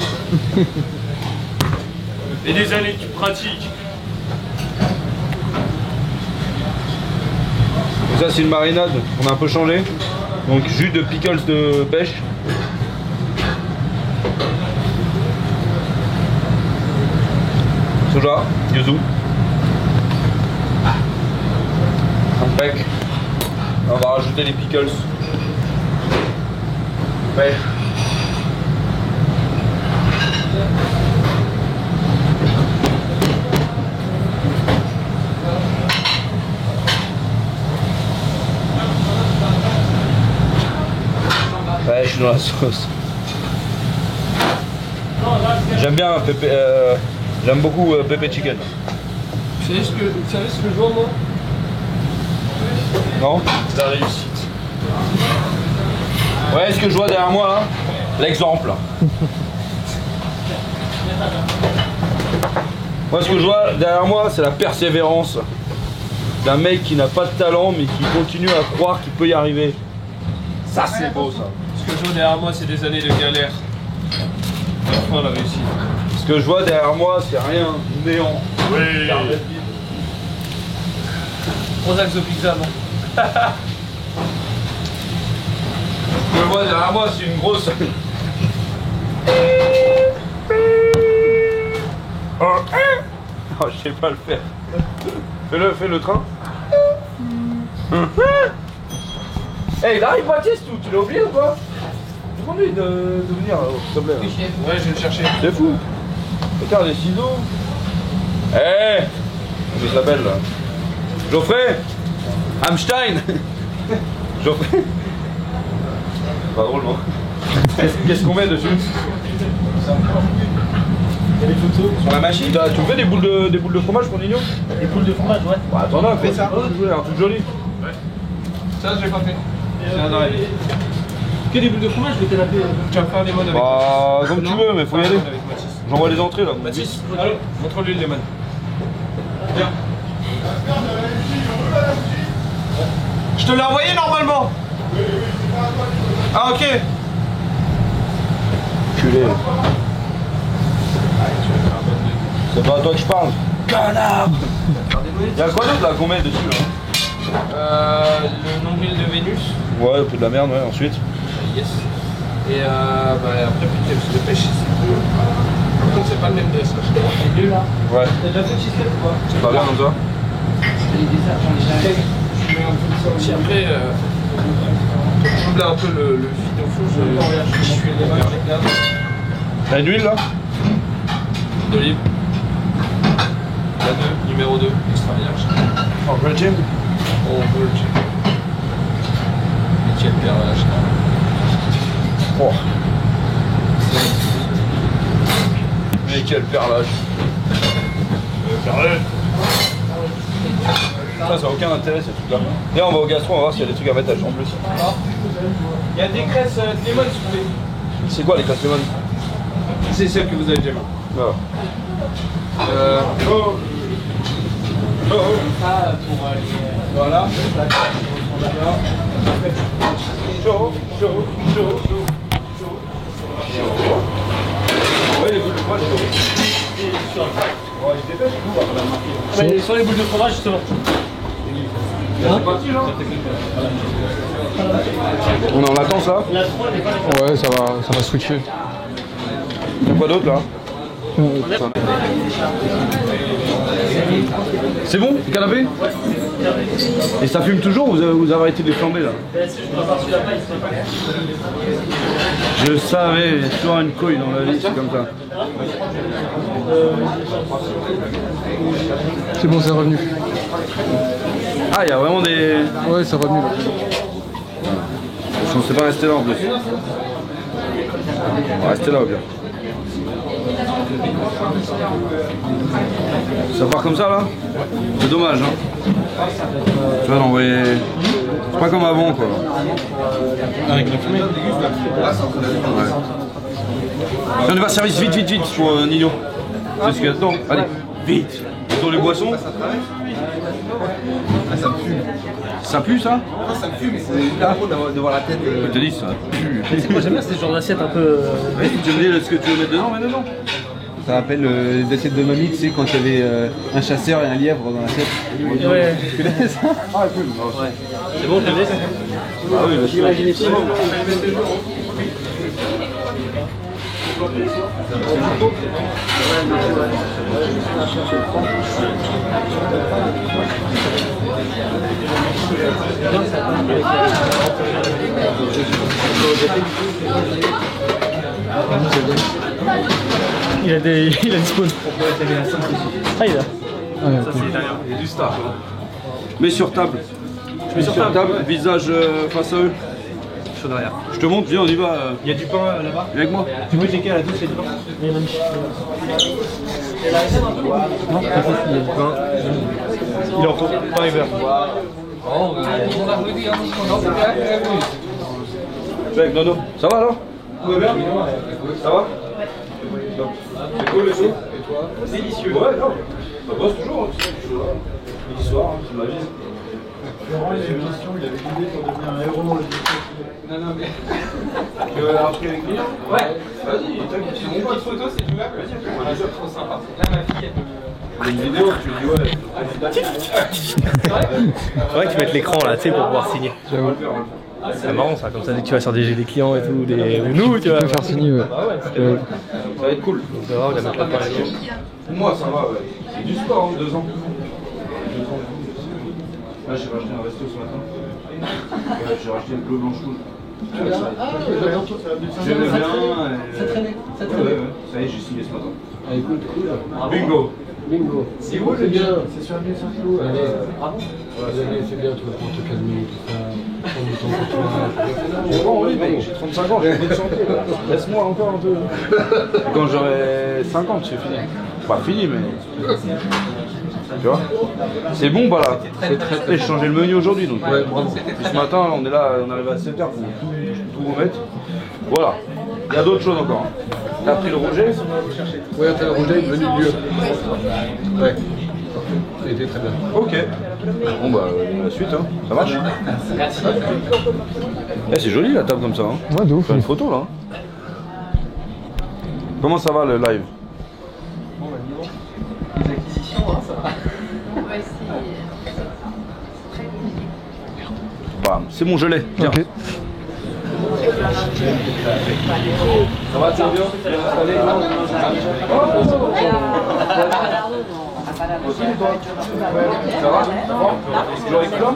Et des années que tu pratiques. Ça c'est une marinade, on a un peu changé. Donc jus de pickles de pêche. Soja, yuzu. Impec. On va rajouter les pickles. Pêche. Ouais, je suis dans la sauce. J'aime bien pépé, j'aime beaucoup pépé chicken. Vous savez ce que je vois moi? Non? La réussite. Ouais, ce que je vois derrière moi là, l'exemple. Moi ce que je vois derrière moi c'est la persévérance d'un mec qui n'a pas de talent mais qui continue à croire qu'il peut y arriver. Ça c'est beau ça. Ce que je vois derrière moi c'est des années de galère. Enfin la réussite. Ce que je vois derrière moi c'est rien, néant. Oui. Prozac de pizza non. Ce que je vois derrière moi c'est une grosse... Oh, je sais pas le faire. Fais le train. Hey, il arrive Baptiste ou tu l'as oublié ou quoi? Demande-lui de venir, s'il te plaît. Ouais, je vais le chercher. C'est fou. Regarde les ciseaux. Eh, comment il s'appelle là? Geoffrey Hamstein. Geoffrey. Pas drôle, non? Qu'est-ce qu'on met dessus? Il y a des photos. Sur la machine? Tu me fais des boules de fromage pour Nino? Des boules de fromage, ouais. Bah, attends là, fais ça. Un truc joli. Ouais. Ça, je l'ai pas fait. Que des boules de fromage, je vais canapé. Tu vas faire les modes avec Bah, comme tu veux, mais faut y aller. Mathis. J'envoie les entrées là. Mathis, allô, montre-lui le lemon. Viens. Je te l'ai envoyé normalement. Ah, ok. Culé. C'est pas à toi que je parle. Canard. Y'a quoi d'autre là qu'on met dessus là? Le nombril de Vénus. Ouais, un peu de la merde, ouais, ensuite. Yes. Et bah, après, plus de pêche, c'est tout. Par contre, c'est pas le même dressage. Les deux là. Ouais. T'as déjà fait le cheesecake ou pas? C'est pas bien comme ça. C'était les desserts, j'en ai jamais. Je mets un peu de ça aussi. Après, je double un peu le vide au four. Je suis les mains. T'as une huile là? D'olive. La 2, numéro 2, extra vierge. En virgin? En virgin. Et quel perlage. Oh. Mais quel perlage. Perlage. Ça n'a aucun intérêt ces trucs là. D'ailleurs on va au gastro, on va voir s'il y a des trucs à mettre à en plus. Il y a des graisses de lemon s'il vous plaît. C'est quoi les graisses lemon? C'est celle que vous avez déjà mis. Voilà. Ça pour les. Voilà. Chaud. Ouais, les boules de fromage, Ouais, sur les boules de fromage justement. C'est parti là. On est en latence là? Ouais, ça va switcher. Y'a quoi d'autre là? C'est bon, le canapé? Et ça fume toujours ou vous avez arrêté de les flamber là? Je savais, il y a toujours une couille dans la vie, c'est comme ça. C'est bon, c'est revenu. Ah, il y a vraiment des... Ouais, c'est revenu là. Je ne sais pas rester là en plus. On va rester là au pire. Ça part comme ça là? C'est dommage hein. Tu vas l'envoyer. C'est pas comme avant quoi. Avec la fumée. Ouais. Et on y va service vite pour Nino. C'est ce qu'il y a dedans. Allez, vite. Dans les boissons. Ah, ça me fume. Ça pue ça? Non, ça me fume, mais c'est là de voir la tête. Je te dis ça pue. Moi j'aime bien ces genres d'assiettes un peu. Ouais, tu me dis ce que tu veux mettre dedans, mets dedans. Ça rappelle les assiettes de mamie, tu sais, quand il y avait un chasseur et un lièvre dans l'assiette. Ouais. Tu connais ça? Ah, cool. Ouais. C'est bon, je le laisse. Ah oui, bah, Imaginez ça. Il a spawn. Ah, il a. Ça, c'est italien. Il y a du star. Mets sur table. Je mets sur table, visage face à eux. Chaud derrière. Je te montre, viens, on y va. Il y a du pain là-bas. Viens avec moi. Tu veux checker à la douche, il y a du pain? Il y a du pain. Il en faut pain et beurre. Avec Nono. Ça va alors? Tout va bien? Ça va? C'est cool le show? Et toi? Délicieux. Ouais, non. Ça bosse toujours, hein. Midi soir, hein, c'est ma vie. Laurent, il a une question, il avait l'idée pour devenir un héros dans le jeu. Non, non, mais. Tu veux rentrer avec lui? Ouais. Vas-y, c'est mon pote photo, c'est jouable. Vas-y, on a un jeu trop sympa. Là, ma fille, elle peut. Une vidéo, tu lui dis ouais. Faudrait que tu mettes l'écran là, tu sais, pour pouvoir signer. C'est marrant ça, comme ça dès que tu vas sur des clients et tout, nous tu vas. Tu peux faire signer, ouais. Bah ouais, Ça va être cool. on va voir, on va mettre la page. Moi ça va, ouais. C'est du sport, hein, 2 ans. Là j'ai racheté un resto ce matin. Ouais, j'ai racheté le bleu blanche rouge. J'aime bien. Ça traînait. Ouais, ouais. Ça y est, j'ai signé ce matin. Ah, écoute, cool. Bingo. Bingo. C'est où C'est bien. C'est sur le surtout. Bravo. C'est bien, toi, pour te calmer, tout ça. Prendre du temps pour toi. J'ai pas envie, mec, j'ai 35 ans, j'ai envie de chanter. Laisse-moi encore un peu. Quand j'aurai 50, c'est fini. Pas fini, mais. Tu vois? C'est bon, bah là. J'ai changé le menu aujourd'hui, donc. Ouais, bravo. Puis ce matin, on est là, on arrive à 7h pour tout remettre. Voilà. Il y a d'autres choses encore. T'as pris le Roger? Ouais, t'as le Roger, il est venu mieux. Ouais. Ça a été très bien. Ok. Bon bah, la suite, hein. Ça marche? Merci. Eh, c'est joli la table comme ça, hein. Ouais, de ouf. Faire une photo là. Comment ça va le live? Les acquisitions, hein, ça va. Ouais, c'est Bam, c'est bon, je l'ai. Tiens. Ok. Ça va, bien? Ça va? Toujours avec toi?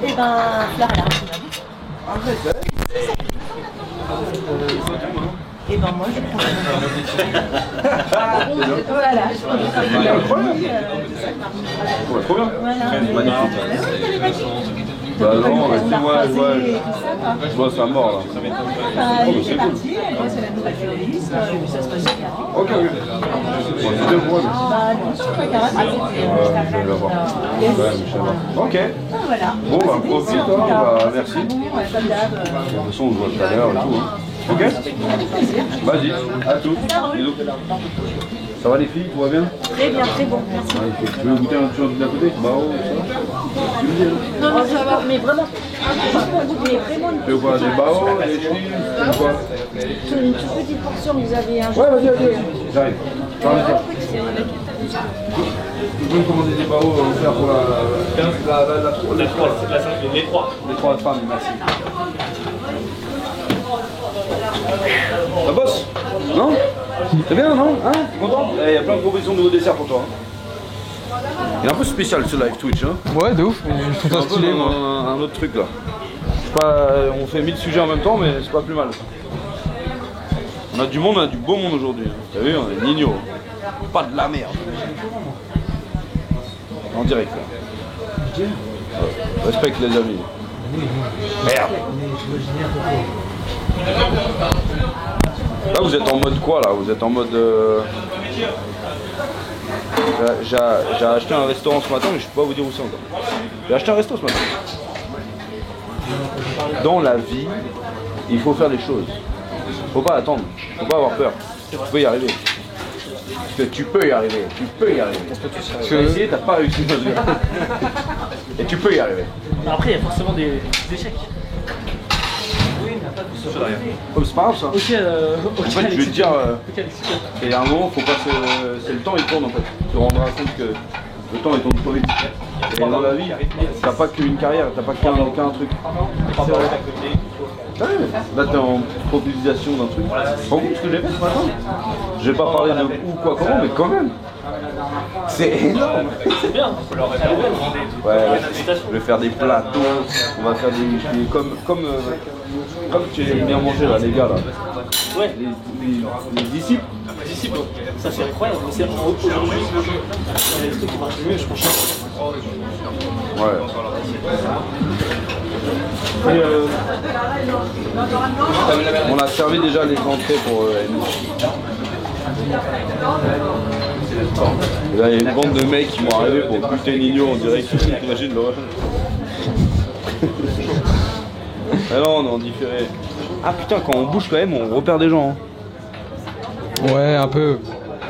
Eh ben, Fleur, elle a et ben moi je prends voilà, je prends Trop bien. Voilà. Magnifique. Bah non, je vois ça mort là. Elle est partie, elle bosse à la nouvelle floriste, ça se passe bien. Ok, oui. Bon, c'est deux mois. Bah non, je crois qu'à Je vais le voir. Ok. Voilà. Bon, bah profite, hein. Bah, merci. De toute façon, on se voit tout à l'heure et tout. Hein. Ok. Vas-y, à tous. Bisous. Ça va les filles, tout va bien? Très bien, très bon, merci. Tu veux goûter un truc d'à côté? Bah oh, ça va? Tu me dis, hein. Non, non, ça va, mais vraiment, mais vraiment Tu veux quoi? Des baos, des chips? Quoi? une toute petite portion, vous avez un Ouais, vas-y, vas-y. J'arrive. Tu peux me commander des baos offerts pour les 3 femmes, merci. Ça bosse? Non? C'est bien, non? Hein? T'es content? Il y a plein de propositions de nouveaux desserts pour toi. Hein. Il est un peu spécial ce live Twitch. Hein. Ouais, de ouf. Ils sont un stylés, moi. Un autre truc là. Pas, on fait 1000 sujets en même temps, mais c'est pas plus mal. On a du monde, on a du beau monde aujourd'hui. T'as vu, on est Nino. Pas de la merde. En direct là. Respecte les amis. Merde. Là vous êtes en mode quoi là? Vous êtes en mode... J'ai acheté un restaurant ce matin mais je peux pas vous dire où c'est encore. J'ai acheté un resto ce matin. Dans la vie, il faut faire des choses. Faut pas attendre, faut pas avoir peur. Tu peux y arriver. Parce que tu peux y arriver, tu peux y arriver. Tu as essayé, t'as pas réussi. Et tu peux y arriver. Après, il y a forcément des échecs. Comme c'est pas grave ça. Ok, en fait, je vais te dire, il y a un moment, faut pas se... c'est le temps, il tourne en fait. Tu te rendras compte que le temps, il tourne trop vite. Et dans la vie, t'as pas qu'une carrière, t'as pas qu'un truc. Là, t'es en proposition d'un truc. Tu te rends compte ce que j'ai fait ce matin? Je vais pas parler de où, quoi, comment, mais quand même. C'est énorme. C'est bien. Ouais, je vais faire des plateaux, on va faire des comme tu aimes bien manger là, les gars là. Ouais. Les disciples. Disciples. Ça c'est incroyable. C'est aujourd'hui les trucs qui marchent mieux, je pense. Ouais. Et on a servi déjà les entrées pour et là, il y a une bande de mecs qui m'ont arrivé pour buter Nino en direct. T'imagines l'horreur. Ah non, on est en différé. Ah putain, quand on bouge quand même, on repère des gens. Hein. Ouais, un peu.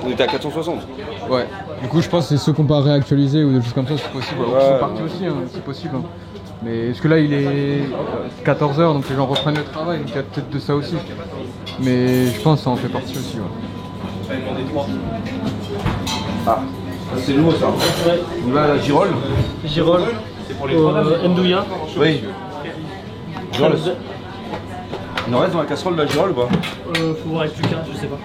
On était à 460. Ouais. Du coup, je pense que c'est ceux qu'on peut réactualiser ou des choses comme ça, c'est possible. Ouais, ils sont partis aussi, hein, c'est possible. Hein. Mais parce que là, il est 14h, donc les gens reprennent le travail, donc il y a peut-être de ça aussi. Mais je pense que ça en fait partie aussi. Ouais. Ah, c'est nouveau ça. On va à la girole. Girole. C'est pour les Ndouya. Oui. Girole. Il en reste dans la casserole de la girole ou pas? Faut voir avec Lucas, je sais pas.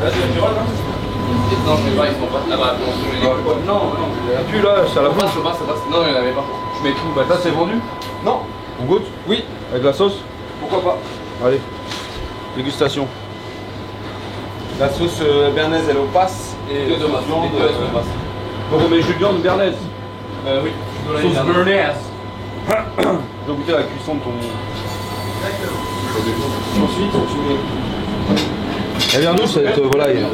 Là, c'est la girole là? Non, je sais pas, ils sont pas là-bas. Non, il n'y en a plus là, c'est à la fin. Ça passe. Non, il n'y en avait pas. Je mets tout. Bah, ça c'est vendu? Non. On goûte? Oui. Avec la sauce? Pourquoi pas? Allez, dégustation. La sauce bernaise elle est au passe et Deux tomates. viande. Donc on met jus de viande bernaise. Oui. Sauce bernaise. Je vais goûter la cuisson de ton... Ensuite tu mets... Elle vient d'où cette volaille?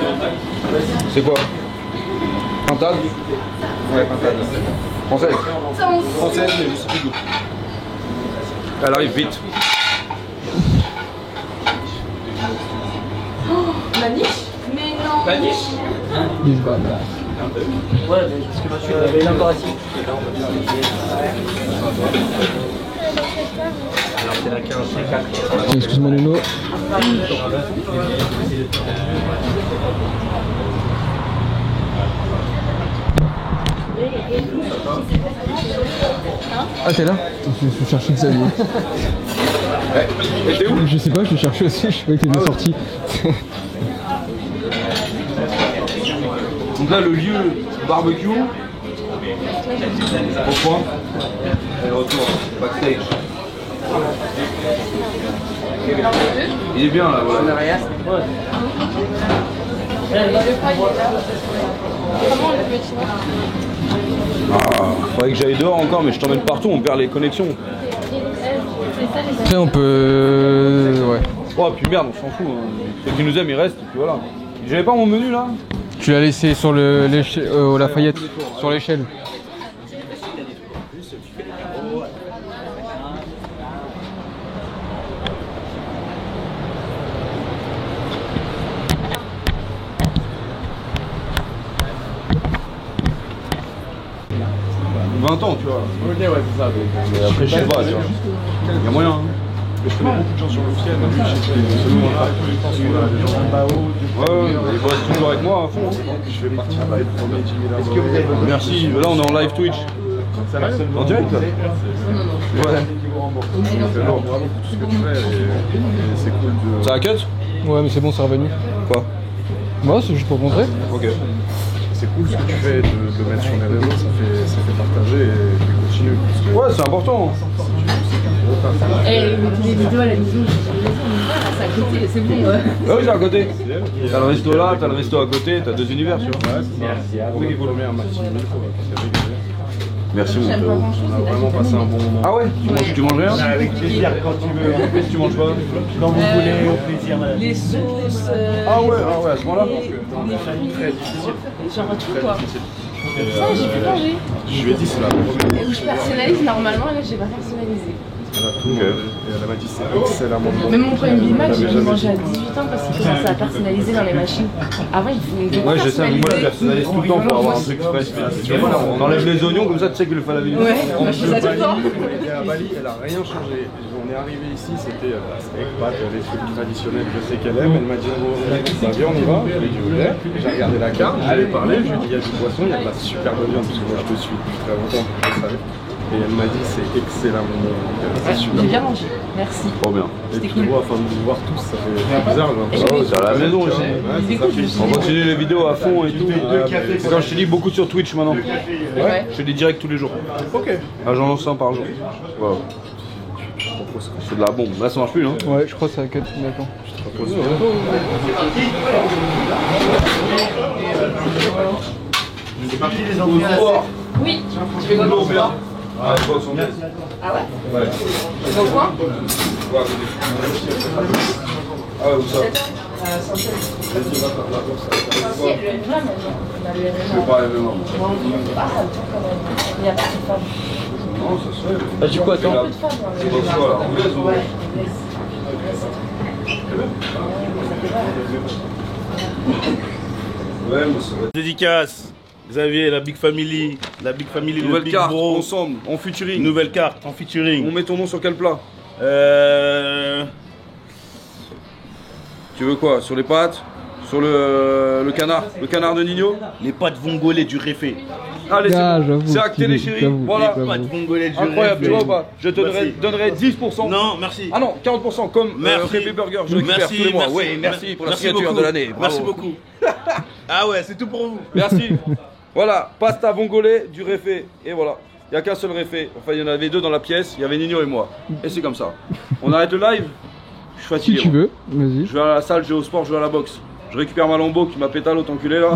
C'est quoi? Pintade? Ouais, pintade. Française? Française mais je sais plus d'où. Elle arrive vite. La niche? Mais non. La niche? Ouais, mais parce que moi je suis élaboratif. Alors c'est la 15, c'est 4. Excuse-moi Nuno. Ah t'es là? Je cherchais Xavier. Et t'es où? Je sais pas, je le cherchais aussi, je sais pas qu'il était sorti. Donc là le lieu barbecue. Au point. Et retour. Backstage. Il est bien là, voilà. Faudrait que j'aille dehors encore, mais je t'emmène partout, on perd les connexions. Après on peut... ouais. Oh puis merde, on s'en fout. Hein. Ceux qui nous aiment ils restent, et puis voilà. J'avais pas mon menu là? Tu l'as laissé sur au Lafayette, sur l'échelle. « 20 ans, tu vois. Ok, ouais, c'est ça. Mais après, je sais pas, tu vois. Il y a moyen. Hein. Je connais beaucoup de gens sur l'officiel, même si j'ai celui-là, tous les temps sur les gens en haut. Ouais, ils bossent toujours avec moi à fond. Je vais partir là, premier 10 000 €. Merci, là on est en live Twitch. En direct là? Ouais. C'est lourd, bravo pour tout ce que tu fais et c'est cool de... Ça a cut? Ouais mais c'est bon, c'est revenu. Quoi? Moi c'est juste pour te montrer. Ok. C'est cool ce que tu fais de le mettre sur les réseaux, ça fait partager et puis continue. Ouais, c'est important. Et les vidéos à la maison, c'est à côté, c'est bon. Ah oui, c'est à côté. T'as le resto là, t'as le resto à côté, t'as deux univers, tu vois. Ouais, c'est ça. On est pour le meilleur maximum, c'est régulier. Merci mon frère. On a vraiment passé un bon moment. Ah ouais? Tu manges rien? Avec plaisir quand tu veux. Qu'est-ce que tu manges pas? Quand vous voulez, au plaisir. Les sauces. Ah ouais, à ce moment-là? Très difficile. Genre tout quoi. Ça, j'ai pu manger. Je lui ai dit, c'est la première Et où je personnalise normalement, et là j'ai pas personnalisé. Elle a tout mangé. Et elle m'a dit c'est excellemment bon. Même mon premier Big Mac, j'ai dû le manger à 18 ans parce qu'il commençait à personnaliser dans les machines. Avant, il faisait Ouais, je sais, moi je personnalise tout le temps pour avoir un truc frais. On enlève les oignons comme ça, tu sais qu'il le fait à la vidéo. Ouais, moi je fais ça tout le temps. À Bali, elle a rien changé. On est arrivé ici, c'était steak, pâtes, les trucs traditionnels, je sais qu'elle aime. Elle m'a dit bah viens on y va, je lui ai dit ok. J'ai regardé la carte, je lui ai parlé, je lui ai dit il y a du poisson, il y a de la superbe viande, parce que moi je te suis depuis très longtemps, je savais. Et elle m'a dit c'est excellent, c'est super. J'ai bien mangé, merci. Trop bien. Et puis tu vois, enfin de vous voir tous, ça fait bizarre. C'est à la maison aussi. On continue les vidéos à fond et tout. C'est quand je te dis beaucoup sur Twitch maintenant. Ouais. Je fais des directs tous les jours. Ok. Ah, j'en lance un par jour. Voilà. C'est de la bombe. Là ça marche plus, non? Ouais, je crois que ça a 4 d'accord. C'est parti les enfants. Oui. Tu fais quoi pour ça? Ah, je vois son gars. Ah ouais? Ouais. C'est dans le coin? Ah ouais, où ça? Si, le MMA, mais je vais pas aller même. Il y a pas de femme. Non, ça se fait. Ah, du coup, attends. C'est dans ce là. Ouais, mais ça va. Dédicace, Xavier, la Big Family, Nouvelle Big carte, Bro. ensemble, en featuring. Nouvelle carte, en featuring. On met ton nom sur quel plat? Tu veux quoi? Sur les pâtes? Sur le canard? Le canard de Nino? Les pâtes vongolais du réfé. Allez, c'est acté les chéris. Voilà. Les pâtes vongolais du réfé. Incroyable, tu vois ou pas? Je te donnerai 10%. Non, merci. Ah non, 40% comme Réfé Burger. Je récupère tous les mois. Oui, merci pour la signature de l'année. Merci beaucoup. Ah ouais, c'est tout pour vous. Merci. Voilà, pasta vongolais du réfé. Et voilà. Il n'y a qu'un seul réfé. Enfin, il y en avait deux dans la pièce. Il y avait Nino et moi. Et c'est comme ça. On arrête le live. Je suis fatigué. Si tu veux, vas-y. Je vais à la salle, je vais au sport, je vais à la boxe. Je récupère ma lambeau qui m'a pété l'autre enculé là.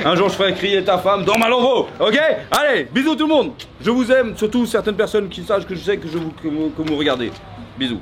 Un jour je ferai crier ta femme dans ma lambeau. Ok? Allez, bisous tout le monde. Je vous aime, surtout certaines personnes qui sachent que je sais que vous regardez. Bisous.